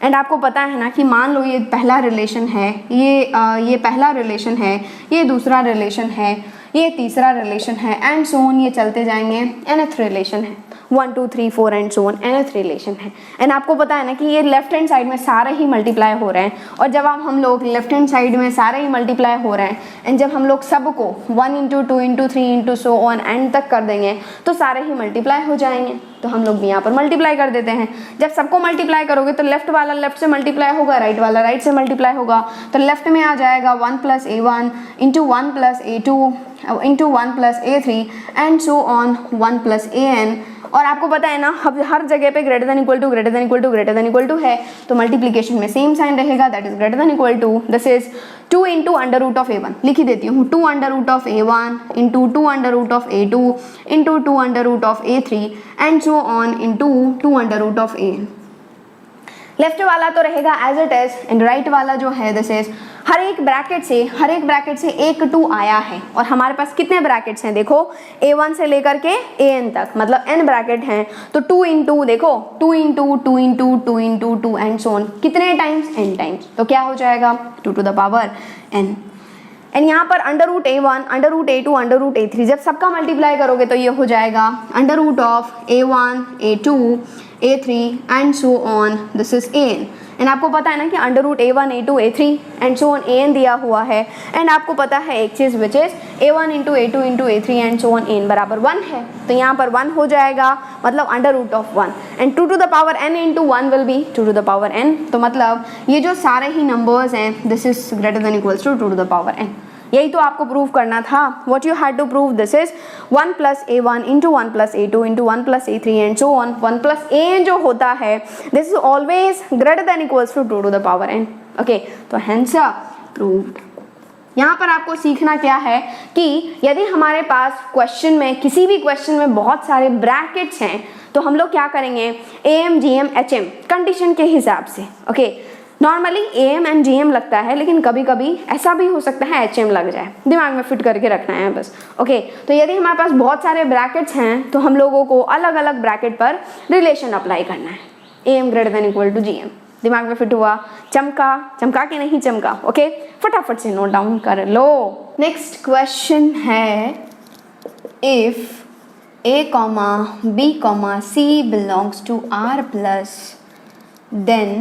एंड आपको पता है ना कि मान लो ये पहला रिलेशन है, ये पहला रिलेशन है, ये दूसरा रिलेशन है, ये तीसरा रिलेशन है, एंड सो ऑन, ये चलते जाएंगे, nth रिलेशन है, 1 2 3 4 and so on, nth relation है। एंड आपको पता है ना कि ये लेफ्ट हैंड साइड में सारे ही मल्टीप्लाई हो रहे हैं, और जब हम लोग लेफ्ट हैंड साइड में सारे ही मल्टीप्लाई हो रहे हैं, एंड जब हम लोग सबको 1 into 2 into 3 into so on and तक कर देंगे तो सारे ही मल्टीप्लाई हो जाएंगे। तो हम लोग भी यहाँ पर मल्टीप्लाई कर देते हैं। जब सबको मल्टीप्लाई करोगे तो लेफ्ट वाला लेफ्ट से मल्टीप्लाई होगा, राइट वाला राइट से मल्टीप्लाई होगा, तो लेफ्ट में आ जाएगा 1 plus a1 into 1 plus a2 into 1 plus a3 and so on 1 plus an। और आपको पता है ना हर जगह पे greater than equal to greater than equal to greater than equal to है, तो मल्टीप्लिकेशन में सेम साइन रहेगा, that is greater than equal to, this is 2 into under root of a1, लिख ही देती हूँ, 2 under root of a1 into 2 under root of a2 into 2 under root of a3 and so on into 2 under root of an। Left वाला तो रहेगा as it is, and right वाला जो है दिस इज हर एक ब्रैकेट से एक 2 आया है, और हमारे पास कितने ब्रैकेट्स हैं देखो, a1 से लेकर के an तक, मतलब n ब्रैकेट हैं, तो 2 इंटू देखो 2 into 2 into 2 into 2 and so on, कितने टाइम्स, n टाइम्स, तो क्या हो जाएगा 2 to the power n। And यहाँ पर under root a1 under root a2 under root a3 जब सबका मल्टीप्लाई करोगे तो ये हो जाएगा under root of a1 a2 a3 and so on, this is an। And आपको पता है ना कि under root a1 a2 a3 and so on an दिया हुआ है, एंड आपको पता है एक चीज़ which is a1 into a2 into a3 and so on n बराबर 1 है, तो यहाँ पर 1 हो जाएगा, मतलब under root of 1, and 2 to the power n into 1 will be 2 to the power n। तो मतलब ये जो सारे ही नंबर्स हैं this is greater than equals to 2 to the power n। यही तो आपको प्रूव करना था, what you had to prove, this is 1 plus a1 into 1 plus a2 into 1 plus a3 and so on, 1 plus an जो होता है this is always greater than equals to 2 to the power n। Okay, तो hence proved. यहाँ पर आपको सीखना क्या है कि यदि हमारे पास क्वेश्चन में, किसी भी क्वेश्चन में बहुत सारे ब्रैकेट्स हैं तो हम लोग क्या करेंगे, am gm hm कंडीशन के हिसाब से। Okay, normally am and gm लगता है, लेकिन कभी कभी ऐसा भी हो सकता है hm लग जाए, दिमाग में फिट करके रखना है बस। ओके, तो यदि हमारे पास बहुत सारे ब्रैकेट्स हैं तो हम लोगों को अलग अलग ब्रैकेट पर रिलेशन अप्लाई करना है, am greater than equal to gm। दिमाग में फिट हुआ, चमका के नहीं चमका। ओके, फटाफट से नोट डाउन कर लो। नेक्स्ट क्वेश्चन है, if a, b, c belongs to r plus then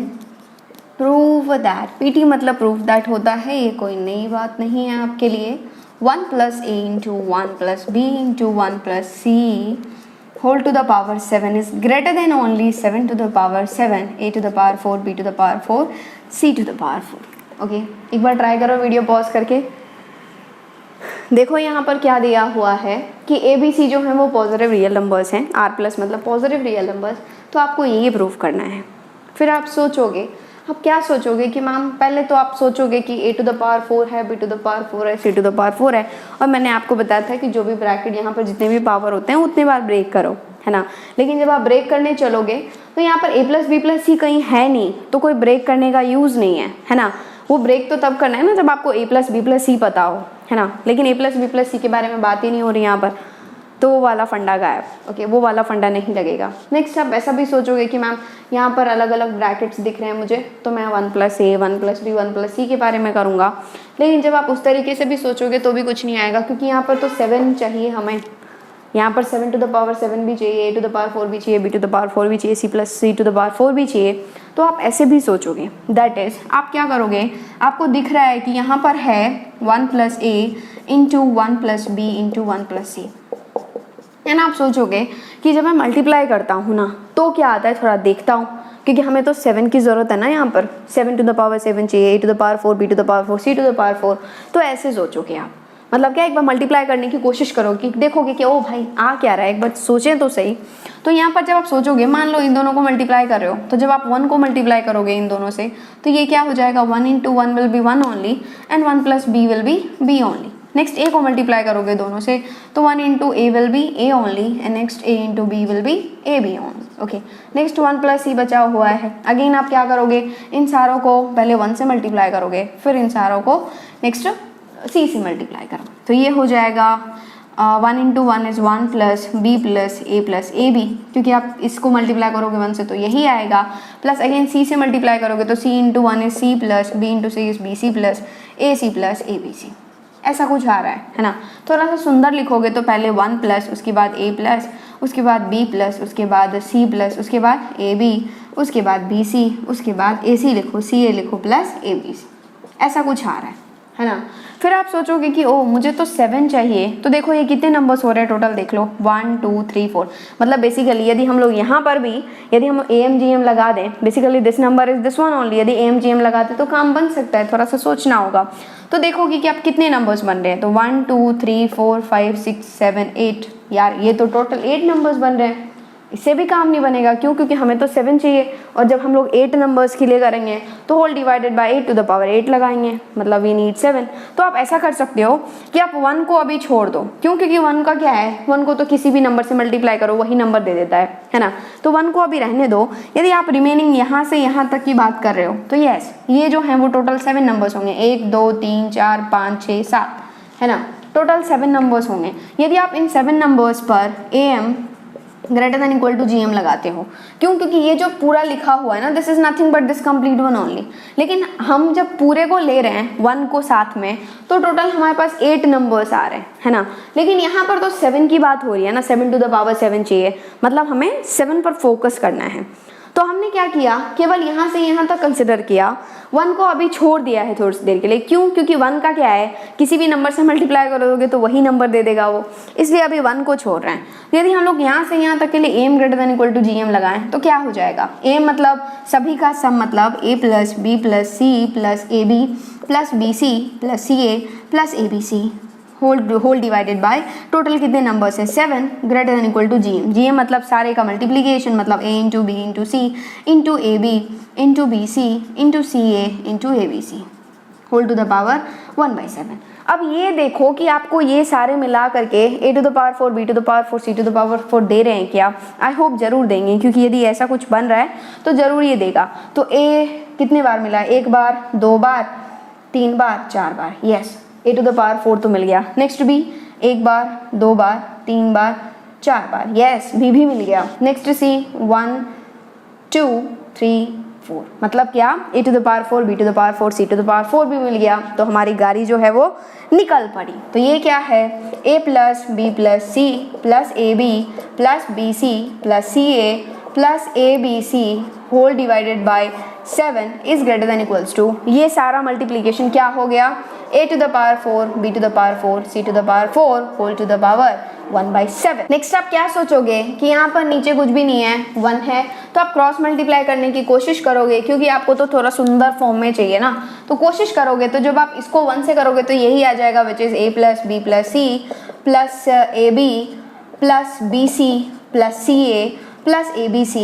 prove that, PT मतलब प्रूव दैट होता है, ये कोई नई बात नहीं है आपके लिए। 1 plus a into 1 plus b into 1 plus c whole to the power 7 is greater than only 7 to the power 7, a to the power 4, b to the power 4, c to the power 4। Okay, एक बार try करो video pause करके। देखो यहाँ पर क्या दिया हुआ है कि a b c जो है वो पॉजिटिव रियल नंबर्स हैं, r प्लस मतलब पॉजिटिव रियल नंबर्स, तो आपको ये प्रूव करना है। फिर आप सोचोगे, अब क्या सोचोगे कि मैम पहले तो आप सोचोगे कि a टू द पावर 4 है, b टू द पावर 4 है, c टू द पावर 4 है, और मैंने आपको बताया था कि जो भी ब्रैकेट यहाँ पर जितने भी पावर होते हैं उतने बार ब्रेक करो, है ना। लेकिन जब आप ब्रेक करने चलोगे तो यहाँ पर a प्लस बी प्लस सी कहीं है नहीं, तो कोई ब्रेक करने का यूज़ नहीं है ना। वो ब्रेक तो तब करना है ना जब आपको a प्लस बी प्लस सी पता हो, है ना। लेकिन a प्लस बी प्लस सी के बारे में बात ही नहीं हो रही यहाँ पर, तो वो वाला फंडा गायब। ओके, वो वाला फंडा नहीं लगेगा। नेक्स्ट आप ऐसा भी सोचोगे कि मैम यहाँ पर अलग अलग ब्रैकेट्स दिख रहे हैं मुझे, तो मैं 1 plus a 1 plus b 1 plus c के बारे में करूँगा। लेकिन जब आप उस तरीके से भी सोचोगे तो भी कुछ नहीं आएगा, क्योंकि यहाँ पर तो 7 चाहिए हमें, यहाँ पर 7 टू द पावर 7 भी चाहिए, a टू द पावर 4 भी चाहिए, b टू द पावर 4 भी चाहिए, c plus c to the power 4 भी चाहिए। तो आप ऐसे भी सोचोगे, दैट इज आप क्या करोगे, आपको दिख रहा है कि यहाँ पर है 1 plus a into 1 plus b into 1 plus c, and आप सोचोगे कि जब मैं मल्टीप्लाई करता हूँ ना तो क्या आता है, थोड़ा देखता हूँ, क्योंकि हमें तो 7 की ज़रूरत है ना। यहाँ पर 7 टू द पावर 7 चाहिए, a to the power 4, b to the power 4, c to the power 4। तो ऐसे सोचोगे आप, मतलब क्या, एक बार मल्टीप्लाई करने की कोशिश करोगे, देखोगे कि ओ भाई आ क्या रहा है, एक बार सोचें तो सही। तो यहाँ पर जब आप सोचोगे, मान लो इन दोनों को मल्टीप्लाई कर रहे हो, तो जब आप 1 को मल्टीप्लाई करोगे इन दोनों से, तो ये क्या हो जाएगा, 1 into 1 will be 1 only and 1 plus b will be b only. Next a को मल्टीप्लाई करोगे दोनों से, तो 1 into a will be a only and next a into b will be a b only. Okay, next 1 plus c बचा हुआ है। Again आप क्या करोगे, इन सारों को पहले 1 से मल्टीप्लाई करोगे, फिर इन सारों को नेक्स्ट c से मल्टीप्लाई करो, तो ये हो जाएगा 1 into 1 is 1 plus b plus a b, क्योंकि आप इसको मल्टीप्लाई करोगे 1 से तो यही आएगा, प्लस अगेन c से मल्टीप्लाई करोगे तो c into 1 is c plus b into c is bc plus ac plus abc। ऐसा कुछ आ रहा है ना। थोड़ा सा सुंदर लिखोगे तो पहले 1 प्लस, उसके बाद a प्लस, उसके बाद b प्लस, उसके बाद c प्लस, उसके बाद ab, उसके बाद bc, उसके बाद ac लिखो, ca लिखो प्लस abc, ऐसा कुछ आ रहा है ना। फिर आप सोचोगे कि ओ मुझे तो 7 चाहिए, तो देखो ये कितने नंबर्स हो रहे हैं टोटल, देख लो 1 2 3 4। मतलब बेसिकली यदि हम लोग यहाँ पर भी यदि हम AMGM लगा दें, basically this number is this one only, यदि AMGM लगाते तो काम बन सकता है, थोड़ा सा सोचना होगा। तो देखोगे कि आप कितने नंबर्स बन रहे हैं, तो 1 2 3 4 5 6 7 8, यार ये तो टोटल 8 नंबर्स बन रहे हैं। इससे भी काम नहीं बनेगा, क्यों? क्योंकि हमें तो 7 चाहिए, और जब हम लोग 8 नंबर्स के लिए करेंगे तो whole divided by 8 to the power 8 लगाएंगे, मतलब वी नीड 7। तो आप ऐसा कर सकते हो कि आप 1 को अभी छोड़ दो, क्यों? क्योंकि 1 का क्या है, 1 को तो किसी भी नंबर से मल्टीप्लाई करो वही नंबर दे देता है ना। तो 1 को अभी रहने दो। यदि आप रिमेनिंग यहाँ से यहाँ तक की बात कर रहे हो तो यस, ये जो है वो टोटल 7 नंबर्स होंगे, 1 2 3 4 5 6 7, है ना, टोटल 7 नंबर्स होंगे। यदि आप इन 7 नंबर्स पर AM greater than equal to GM लगाते हो, क्यों? क्योंकि ये जो पूरा लिखा हुआ है ना, this is nothing but this complete one only. लेकिन हम जब पूरे को ले रहे हैं 1 को साथ में, तो टोटल हमारे पास 8 नंबर्स आ रहे हैं, है ना। लेकिन यहाँ पर तो 7 की बात हो रही है ना, 7 टू द पावर 7 चाहिए, मतलब हमें 7 पर फोकस करना है। तो हमने क्या किया, केवल यहाँ से यहाँ तक कंसिडर किया, 1 को अभी छोड़ दिया है थोड़ी सी देर के लिए, क्यों? क्योंकि 1 का क्या है, किसी भी नंबर से मल्टीप्लाई करोगे तो वही नंबर दे देगा वो, इसलिए अभी 1 को छोड़ रहे हैं। यदि हम लोग यहाँ से यहाँ तक के लिए AM greater than equal to GM लगाएं तो क्या हो जाएगा, AM मतलब सभी का सम, मतलब A plus B plus C plus AB plus BC plus CA plus ABC whole divided by total कितने नंबर्स है, 7 greater than equal to GM। GM मतलब सारे का मल्टीप्लीकेशन, मतलब A into B into C into AB into BC into CA into ABC whole to the power 1/7। अब ये देखो कि आपको ये सारे मिला करके A to the power 4 B to the power 4 C to the power 4 दे रहे हैं क्या? आई होप जरूर देंगे, क्योंकि यदि ऐसा कुछ बन रहा है तो जरूर ये देगा। तो A कितने बार मिला, 1 बार 2 बार 3 बार 4 बार, yes A to the power 4 तो मिल गया। नेक्स्ट B 1 बार 2 बार 3 बार 4 बार, यस B भी मिल गया। नेक्स्ट C 1 2 3 4, मतलब क्या, A to the power 4 B to the power 4 C to the power 4 भी मिल गया। तो हमारी गाड़ी जो है वो निकल पड़ी। तो ये क्या है, A plus B plus C plus AB plus BC plus CA plus ABC whole divided by 7 is greater than equals to, ये सारा मल्टीप्लीकेशन क्या हो गया, A to the power 4 B to the power 4 C to the power 4 whole to the power 1/7। Next आप क्या सोचोगे कि यहाँ पर नीचे कुछ भी नहीं है, 1 है, तो आप क्रॉस मल्टीप्लाई करने की कोशिश करोगे, क्योंकि आपको तो थोड़ा सुंदर फॉर्म में चाहिए ना, तो कोशिश करोगे। तो जब आप इसको 1 से करोगे तो यही आ जाएगा, which is A plus B plus C plus AB plus BC plus CA plus ABC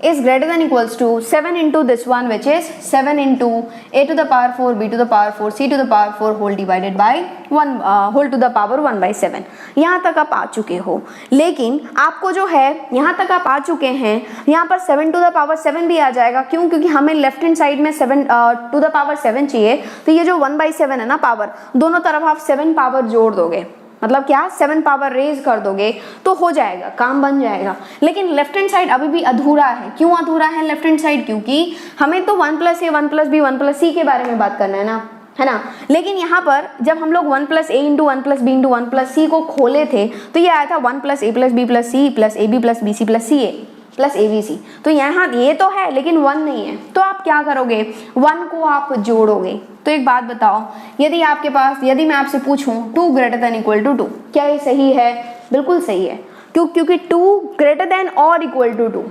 is greater than equals to 7 into this one, which is 7 into A to the power 4 B to the power 4 C to the power 4 whole divided by 1 whole to the power 1/7। यहाँ तक आप आ चुके हो, लेकिन आपको जो है यहाँ तक आप आ चुके हैं, यहाँ पर 7 to the power 7 भी आ जाएगा, क्यों? क्योंकि हमें लेफ्ट हैंड साइड में 7 to the power 7 चाहिए। तो ये जो 1/7 है ना पावर, दोनों तरफ आप 7 पावर जोड़ दोगे, मतलब क्या, 7 पावर रेज कर दोगे तो हो जाएगा, काम बन जाएगा। लेकिन लेफ्ट हैंड साइड अभी भी अधूरा है। क्यों अधूरा है लेफ्ट हैंड साइड? क्योंकि हमें तो 1 plus A 1 plus B 1 plus C के बारे में बात करना है ना। लेकिन यहाँ पर जब हम लोग 1 plus A into 1 plus B into 1 plus C को खोले थे तो ये आया था 1 plus A plus B plus C plus AB plus BC plus CA plus ABC। तो यहाँ ये तो है लेकिन 1 नहीं है, तो आप क्या करोगे, 1 को आप जोड़ोगे। तो एक बात बताओ, यदि आपके पास, यदि मैं आपसे पूछूं 2 ग्रेटर देन इक्वल टू 2, क्या ये सही है? बिल्कुल सही है। क्योंकि 2 ग्रेटर देन और इक्वल टू 2,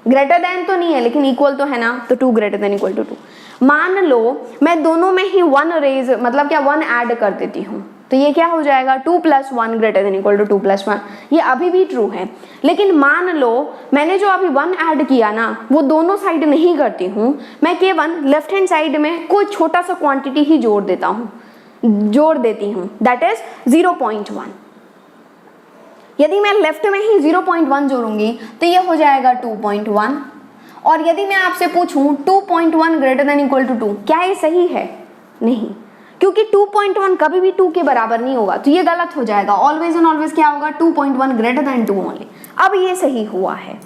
ग्रेटर देन तो नहीं है लेकिन इक्वल तो है ना, तो 2 ग्रेटर देन इक्वल टू 2। मान लो मैं दोनों में ही 1 रेज, मतलब क्या, 1 ऐड कर देती हूँ, तो ये क्या हो जाएगा, 2 plus 1 greater than equal to 2 plus 1। ये अभी भी ट्रू है। लेकिन मान लो मैंने जो अभी 1 ऐड किया ना, वो दोनों साइड नहीं करती हूँ, मैं केवल लेफ्ट हैंड साइड में कोई छोटा सा क्वांटिटी ही जोड़ देती हूँ, दैट इज 0.1। यदि मैं लेफ्ट में ही 0.1 जोड़ूंगी तो ये हो जाएगा 2.1। और यदि मैं आपसे पूछूं 2.1 ग्रेटर देन इक्वल टू 2, क्या ये सही है? नहीं, क्योंकि 2.1 कभी भी 2 के बराबर नहीं होगा, तो ये गलत हो जाएगा। ऑलवेज एंड ऑलवेज क्या होगा, 2.1 ग्रेटर देन 2 ओनली। अब ये सही हुआ है।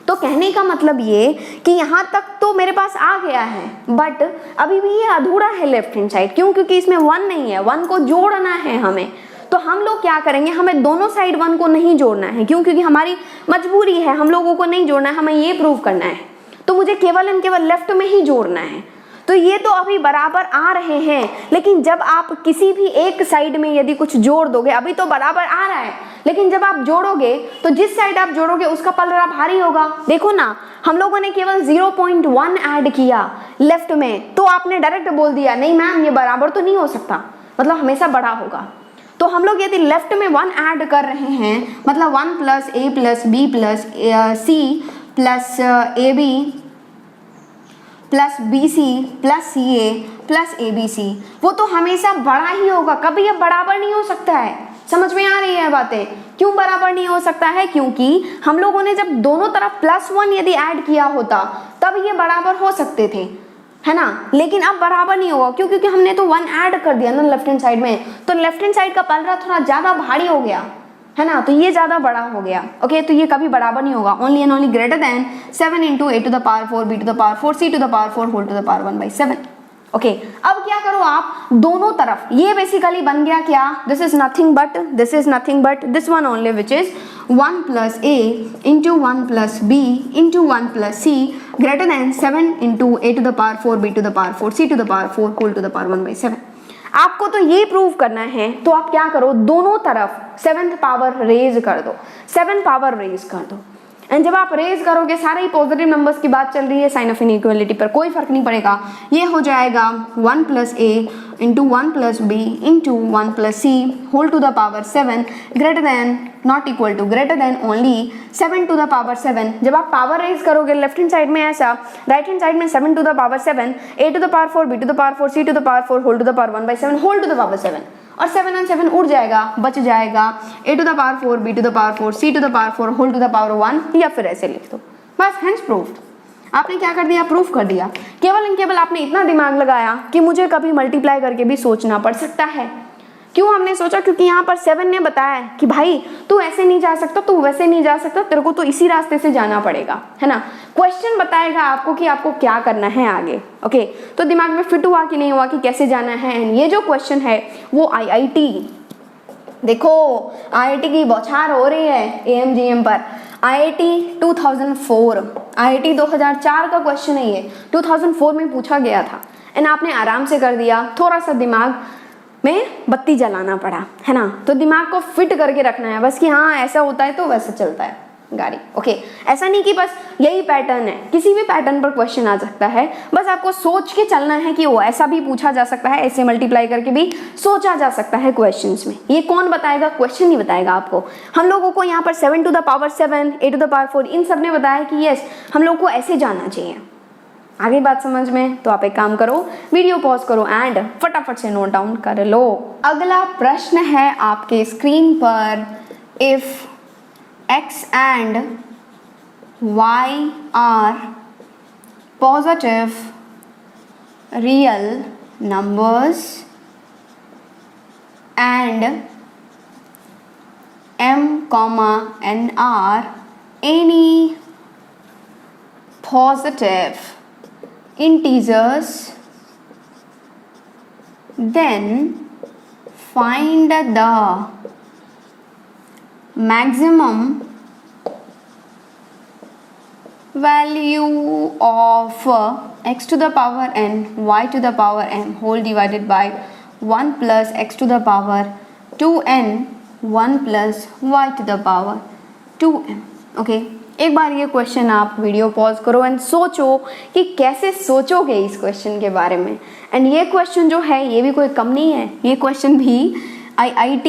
तो तो कहने का मतलब ये कि यहाँ तक तो मेरे पास आ गया है, बट अभी भी ये अधूरा है लेफ्ट हैंड साइड। क्यों? क्योंकि इसमें 1 नहीं है, 1 को जोड़ना है हमें। तो हम लोग क्या करेंगे, हमें दोनों साइड 1 को नहीं जोड़ना है। क्यों? क्योंकि हमारी मजबूरी है, हम लोगों को नहीं जोड़ना है, हमें ये प्रूव करना है। तो मुझे केवल एंड केवल लेफ्ट में ही जोड़ना है। तो ये तो अभी बराबर आ रहे हैं, लेकिन जब आप किसी भी एक साइड में यदि कुछ जोड़ दोगे, अभी तो बराबर आ रहा है, लेकिन जब आप जोड़ोगे तो जिस साइड आप जोड़ोगे उसका पलड़ा भारी होगा। देखो ना, हम लोगों ने केवल 0.1 ऐड किया लेफ्ट में, तो आपने डायरेक्ट बोल दिया नहीं मैम ये बराबर तो नहीं हो सकता, मतलब हमेशा बड़ा होगा। तो हम लोग यदि लेफ्ट में 1 ऐड कर रहे हैं, मतलब 1 plus A plus B plus C plus A B plus B C plus C A plus A B C, वो तो हमेशा बड़ा ही होगा, कभी ये बराबर नहीं हो सकता है। समझ में आ रही है बातें? क्यों बराबर नहीं हो सकता है? क्योंकि हम लोगों ने जब दोनों तरफ +1 यदि ऐड किया होता तब ये बराबर हो सकते थे, है ना। लेकिन अब बराबर नहीं होगा। क्यों? क्योंकि हमने तो 1 ऐड कर दिया ना लेफ्ट हैंड साइड में, तो लेफ्ट हैंड साइड का पलड़ा थोड़ा ज्यादा भारी हो गया, है ना, तो ये ज्यादा बड़ा हो गया। ओके, तो ये कभी बराबर नहीं होगा। Only and only greater than 7 into a to the power 4 b to the power 4 c to the power 4 whole to the power 1/7। Okay, अब क्या करो आप दोनों तरफ, ये बेसिकली बन गया क्या, this is nothing but this one only which is 1 plus a into 1 plus b into 1 plus c greater than 7 into a to the power 4 b to the power 4 c to the power 4 whole to the power 1/7। आपको तो ये prove करना है, तो आप क्या करो, दोनों तरफ 7th पावर रेज कर दो, 7 पावर रेज कर दो। एंड जब आप रेज करोगे, सारे ही पॉजिटिव नंबर्स की बात चल रही है, साइन ऑफ इनइक्वालिटी पर कोई फर्क नहीं पड़ेगा। ये हो जाएगा 1 plus A into 1 plus B into 1 plus C whole to the power 7 greater than not equal to greater than only 7 to the power 7। जब आप पावर रेज करोगे लेफ्ट हैंड साइड में ऐसा, राइट हैंड साइड में 7 to the power 7, A to the power 4 B to the power 4 C to the power 4 whole to the power 1/7 whole to the power 7, और 7 और 7 उड़ जाएगा, बच जाएगा a to the power 4 b to the power 4 c to the power 4 whole to the power 1, या फिर ऐसे लिख दो बस। Hence proved. आपने क्या कर दिया, प्रूफ कर दिया। केवल एंड केवल आपने इतना दिमाग लगाया कि मुझे कभी मल्टीप्लाई करके भी सोचना पड़ सकता है। क्यों हमने सोचा? क्योंकि यहाँ पर 7 ने बताया कि भाई तू ऐसे नहीं जा सकता, तू वैसे नहीं जा सकता, तेरे को तो इसी रास्ते से जाना पड़ेगा, है ना। क्वेश्चन बताएगा आपको कि आपको क्या करना है आगे। ओके, तो दिमाग में फिट हुआ कि नहीं हुआ कि कैसे जाना है। एंड ये जो क्वेश्चन है वो IIT, देखो IIT की बौछार हो रही है AMGM पर। IIT 2004, IIT 2004 का क्वेश्चन है ये, 2004 में पूछा गया था। एंड आपने आराम से कर दिया, थोड़ा सा दिमाग में बत्ती जलाना पड़ा, है ना। तो दिमाग को फिट करके रखना है बस कि हाँ ऐसा होता है तो वैसे चलता है गाड़ी। ओके, ऐसा नहीं कि बस यही पैटर्न है, किसी भी पैटर्न पर क्वेश्चन आ सकता है। बस आपको सोच के चलना है कि वो ऐसा भी पूछा जा सकता है, ऐसे मल्टीप्लाई करके भी सोचा जा सकता है क्वेश्चंस में। ये कौन बताएगा? क्वेश्चन ही बताएगा आपको। हम लोगों को यहाँ पर 7 to the power 7, a to the power 4, इन सब ने बताया कि यस हम लोग को ऐसे जाना चाहिए। आगे बात समझ में? तो आप एक काम करो, वीडियो पॉज करो एंड फटाफट से नोट डाउन कर लो। अगला प्रश्न है आपके स्क्रीन पर, if x and y are positive real numbers and m comma n are any positive integers, then find the maximum value of x to the power n y to the power m whole divided by 1 plus x to the power 2n 1 plus y to the power 2m। Okay, एक बार ये question आप video pause करो and सोचो कि कैसे सोचोगे इस question के बारे में। एंड ये क्वेश्चन जो है ये भी कोई कम नहीं है, ये क्वेश्चन भी IIT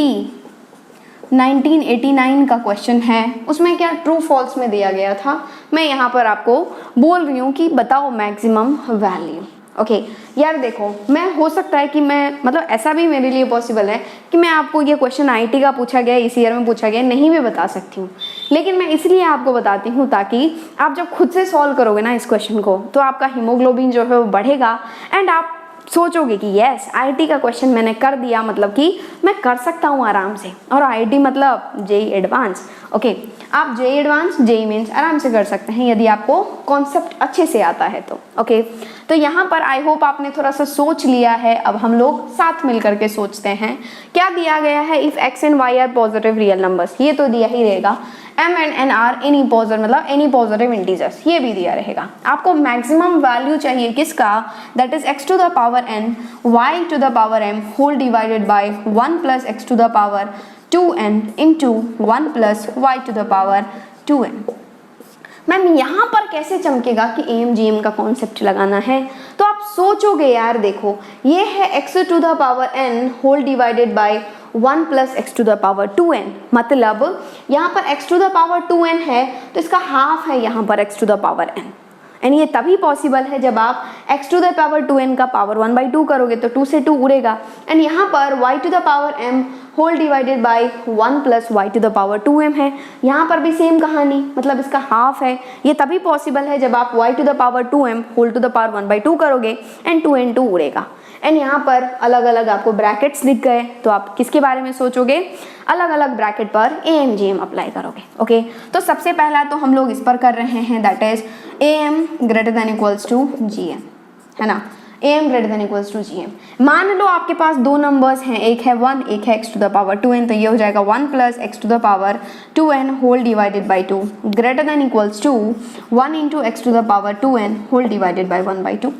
1989 का क्वेश्चन है। उसमें क्या ट्रू फॉल्स में दिया गया था, मैं यहाँ पर आपको बोल रही हूँ कि बताओ मैक्सिमम वैल्यू। ओके यार देखो, मैं हो सकता है कि मैं मतलब ऐसा भी मेरे लिए पॉसिबल है कि मैं आपको ये क्वेश्चन IIT का पूछा गया, इस ईयर में पूछा गया, नहीं भी बता सकती हूँ। लेकिन मैं इसलिए आपको बताती हूँ ताकि आप जब खुद से सॉल्व करोगे ना इस क्वेश्चन को, तो आपका हीमोग्लोबिन जो है वो बढ़ेगा एंड आप सोचोगे कि यस IIT का क्वेश्चन मैंने कर दिया, मतलब कि मैं कर सकता हूँ आराम से। और IIT मतलब JEE एडवांस। ओके, आप जेईई एडवांस, जेईई मेंस आराम से कर सकते हैं यदि आपको कॉन्सेप्ट अच्छे से आता है तो। ओके, तो यहाँ पर आई होप आपने थोड़ा सा सोच लिया है। अब हम लोग साथ मिल करके सोचते हैं। क्या दिया गया है? If x and y are positive real numbers, ये तो दिया ही रहेगा। m and n are any positive, मतलब एनी पॉजिटिव इंटीजर्स, ये भी दिया रहेगा। आपको मैक्सिमम वैल्यू चाहिए किसका? That is x to the power n y to the power m whole divided by 1 plus x to the power 2n into 1 plus y to the power 2n। Ma'am यहाँ पर कैसे चमकेगा कि AMGM का concept लगाना है? तो आप सोचोगे यार, देखो ये है x to the power n whole divided by 1 plus x to the power 2n, मतलब यहाँ पर x to the power 2n है तो इसका हाफ है यहाँ पर x to the power n। And ये तभी पॉसिबल है जब आप x to the power 2n का पावर 1/2 करोगे तो 2 से 2 उड़ेगा। एंड यहाँ पर y to the power m whole divided by 1 plus y to the power 2m है। यहाँ पर भी सेम कहानी, मतलब इसका हाफ है। ये तभी पॉसिबल है जब आप y to the power 2m whole to the power 1/2 करोगे एंड 2 and 2 उड़ेगा। एंड यहाँ पर अलग अलग आपको ब्रैकेट्स दिख गए तो आप किसके बारे में सोचोगे? अलग अलग ब्रैकेट पर AMGM अप्लाई करोगे। ओके, तो सबसे पहला तो हम लोग इस पर कर रहे हैं, that is AM greater than equals to GM, है ना। AM greater than equals to GM। मान लो आपके पास दो नंबर्स हैं, एक है 1, एक है x to the power 2n, तो ये हो जाएगा 1 plus x to the power 2n whole divided by 2 greater than equals to 1 into x to the power 2n whole divided by 1/2,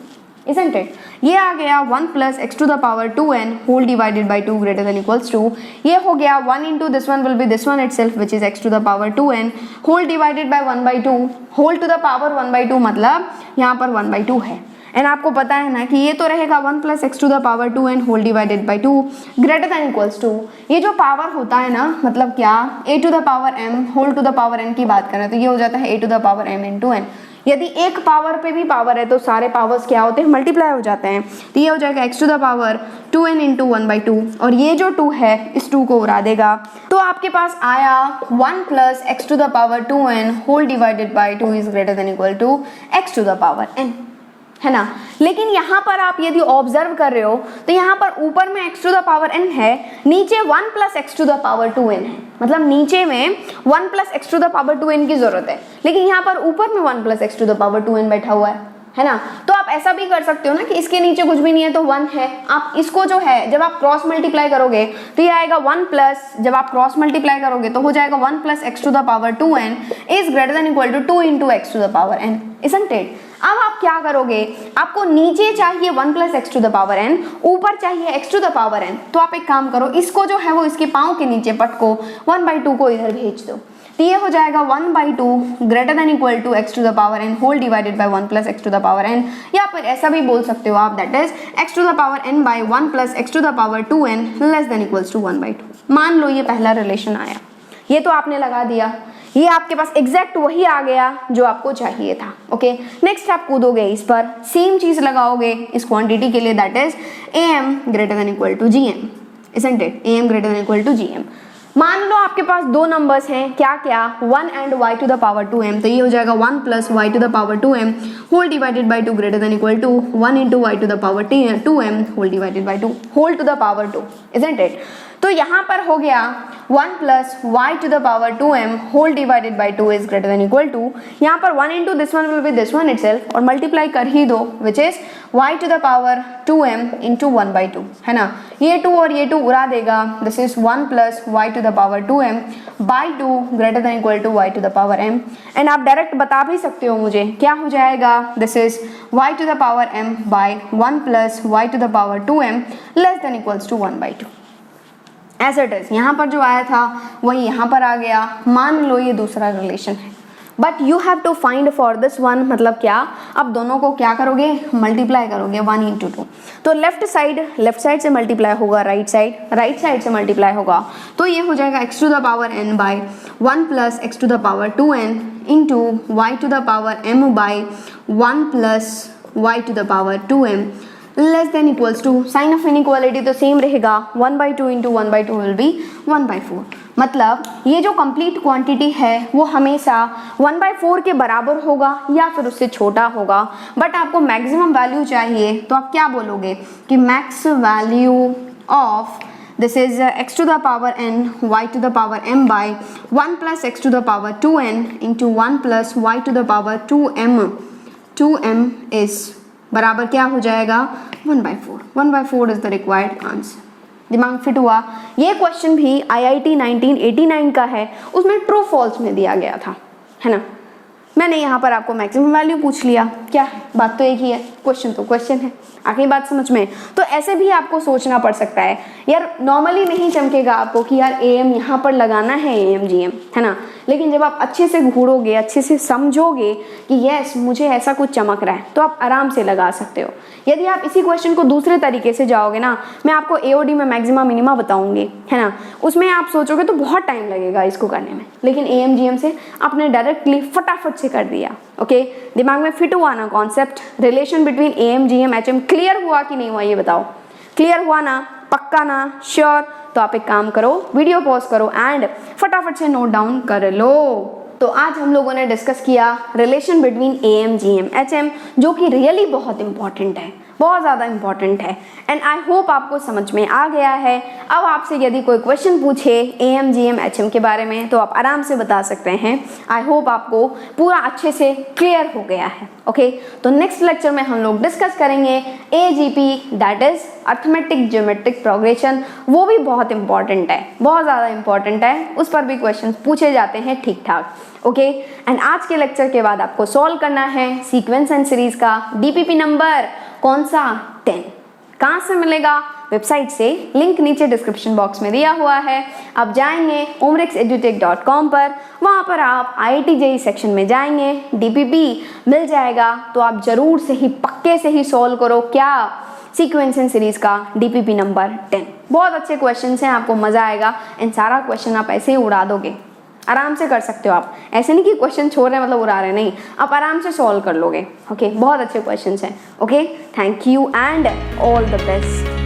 isn't it? ये आ गया 1 plus x to the power 2n whole divided by 2 greater than equals to, ये हो गया 1 into this one will be this one itself which is x to the power 2n whole divided by 1/2 whole to the power 1/2, मतलब यहाँ पर 1/2 है। And आपको पता है ना कि ये तो रहेगा 1 plus x to the power 2n whole divided by 2 greater than equals to, ये जो पावर होता है ना, मतलब क्या, a to the power m whole to the power n की बात करें तो ये हो जाता है a to the power m into n। यदि एक पावर पे भी पावर है तो सारे पावर्स क्या होते हैं? मल्टीप्लाई हो जाते हैं। तो ये हो जाएगा x to the power 2n into 1/2, और ये जो 2 है इस 2 को उड़ा देगा। तो आपके पास आया 1 plus x to the power 2n whole divided by 2 is greater than equal to x to the power n, है ना। लेकिन यहाँ पर आप यदि ऑब्जर्व कर रहे हो तो यहाँ पर ऊपर में x to the power n है, नीचे 1 plus x to the power 2n है, मतलब नीचे में 1 plus x to the power 2n की जरूरत है, लेकिन यहाँ पर ऊपर में 1 plus x to the power 2n बैठा हुआ है ना। तो आप ऐसा भी कर सकते हो ना कि इसके नीचे कुछ भी नहीं है तो 1 है, आप इसको जो है जब आप क्रॉस मल्टीप्लाई करोगे तो ये आएगा 1 प्लस, जब आप क्रॉस मल्टीप्लाई करोगे तो हो जाएगा 1 plus x to the power 2n is greater than equal to 2 into x to the power n, isn't it? अब आप क्या करोगे? आपको नीचे चाहिए 1 plus x to the power n, ऊपर चाहिए x to the power n, तो आप एक काम करो, इसको जो है वो इसके पाँव के नीचे पटको, 1/2 को इधर भेज दो, तो ये हो जाएगा 1/2 greater than equal to x to the power n whole divided by 1 plus x to the power n, या फिर ऐसा भी बोल सकते हो आप, that is x to the power n by 1 plus x to the power 2n less than equals to 1/2। मान लो ये पहला रिलेशन आया, ये तो आपने लगा दिया, ये आपके पास एग्जैक्ट वही आ गया जो आपको चाहिए था। ओके, नेक्स्ट आप कूदोगे इस पर, सेम चीज लगाओगे इस क्वांटिटी के लिए, that is AM greater than equal to GM, isn't it? AM greater than equal to GM। मान लो आपके पास दो नंबर्स हैं, क्या क्या, 1 and y to the power 2m, तो ये हो जाएगा 1 plus y to the power 2m whole divided by 2 greater than equal to 1 into y to the power 2m whole divided by 2 whole to the power 2, isn't it? तो यहाँ पर हो गया 1 plus y to the power 2m whole divided by 2 is greater than equal to, यहाँ पर 1 into this one will be this one itself, और multiply कर ही दो, which is y to the power 2m into 1/2, है ना। ये 2 और ये 2 उड़ा देगा, this is 1 plus y to the power 2m by 2 greater than equal to y to the power m। And आप डायरेक्ट बता भी सकते हो मुझे, क्या हो जाएगा, this is y to the power m by 1 plus y to the power 2m less than equals to 1/2। As it is, यहाँ पर जो आया था वही यहाँ पर आ गया। मान लो ये दूसरा रिलेशन है, but you have to find for this one, मतलब क्या, अब दोनों को क्या करोगे, मल्टीप्लाई करोगे 1 इंटू 2, तो लेफ्ट साइड से मल्टीप्लाई होगा, राइट साइड से मल्टीप्लाई होगा, तो ये हो जाएगा x to the power n by 1 plus x to the power 2n into y to the power m by 1 plus y to the power 2m less than equals to, sign of inequality तो same रहेगा, 1/2 into 1/2 will be 1/4, मतलब ये जो complete quantity है वो हमेशा 1/4 के बराबर होगा या फिर उससे छोटा होगा, बट आपको मैक्सिमम वैल्यू चाहिए तो आप क्या बोलोगे कि max value of this is x to the power n y to the power m by 1 plus x to the power 2n into 1 plus y to the power 2m is बराबर क्या हो जाएगा 1/4. 1/4 इज द रिक्वायर्ड आंसर. दिमाग fit हुआ. ये question भी IIT 1989 का है, उसमें ट्रू फॉल्स में दिया गया था, है ना. मैंने यहाँ पर आपको मैक्सिमम वैल्यू पूछ लिया. क्या है, बात तो एक ही है, क्वेश्चन तो क्वेश्चन है. आखिरी बात समझ में. तो ऐसे भी आपको सोचना पड़ सकता है यार, नॉर्मली नहीं चमकेगा आपको कि यार AM यहाँ पर लगाना है, AM GM, है ना. लेकिन जब आप अच्छे से घूरोगे, अच्छे से समझोगे कि यस मुझे ऐसा कुछ चमक रहा है, तो आप आराम से लगा सकते हो. यदि आप इसी क्वेश्चन को दूसरे तरीके से जाओगे ना, मैं आपको AOD में मैक्सिमा मिनिमा बताऊंगी, है ना, उसमें आप सोचोगे तो बहुत टाइम लगेगा इसको करने में. लेकिन AM GM से आपने डायरेक्टली फटाफट से कर दिया. ओके, दिमाग में फिट हुआ ना concept. Relation between AM GM HM clear हुआ कि नहीं हुआ ये बताओ. क्लियर हुआ ना, पक्का ना, श्योर. तो आप एक काम करो, वीडियो पॉज करो एंड फटाफट से नोट डाउन कर लो. तो आज हम लोगों ने डिस्कस किया relation between AM GM HM, जो कि रियली बहुत इंपॉर्टेंट है, बहुत ज़्यादा इंपॉर्टेंट है. एंड आई होप आपको समझ में आ गया है. अब आपसे यदि कोई क्वेश्चन पूछे AM GM HM के बारे में तो आप आराम से बता सकते हैं. आई होप आपको पूरा अच्छे से क्लियर हो गया है. ओके, तो नेक्स्ट लेक्चर में हम लोग डिस्कस करेंगे AGP, that is arithmetic geometric progression. वो भी बहुत इंपॉर्टेंट है, बहुत ज़्यादा इंपॉर्टेंट है. उस पर भी क्वेश्चन पूछे जाते हैं ठीक ठाक. ओके, एंड आज के लेक्चर के बाद आपको सॉल्व करना है सीक्वेंस एंड सीरीज का DPP नंबर कौन सा 10. कहाँ से मिलेगा? वेबसाइट से, लिंक नीचे डिस्क्रिप्शन बॉक्स में दिया हुआ है. आप जाएंगे omrexedutech.com पर, वहाँ पर आप IIT JEE सेक्शन में जाएंगे, DPP मिल जाएगा. तो आप जरूर से ही पक्के से ही सॉल्व करो क्या, सीक्वेंस एंड सीरीज का DPP नंबर 10. बहुत अच्छे क्वेश्चन हैं, आपको मजा आएगा. एंड सारा क्वेश्चन आप ऐसे ही उड़ा दोगे, आराम से कर सकते हो आप. ऐसे नहीं कि क्वेश्चन छोड़ रहे हैं मतलब उड़ा रहे, नहीं, आप आराम से सॉल्व कर लोगे. ओके, बहुत अच्छे क्वेश्चंस हैं. Okay, thank you and all the best.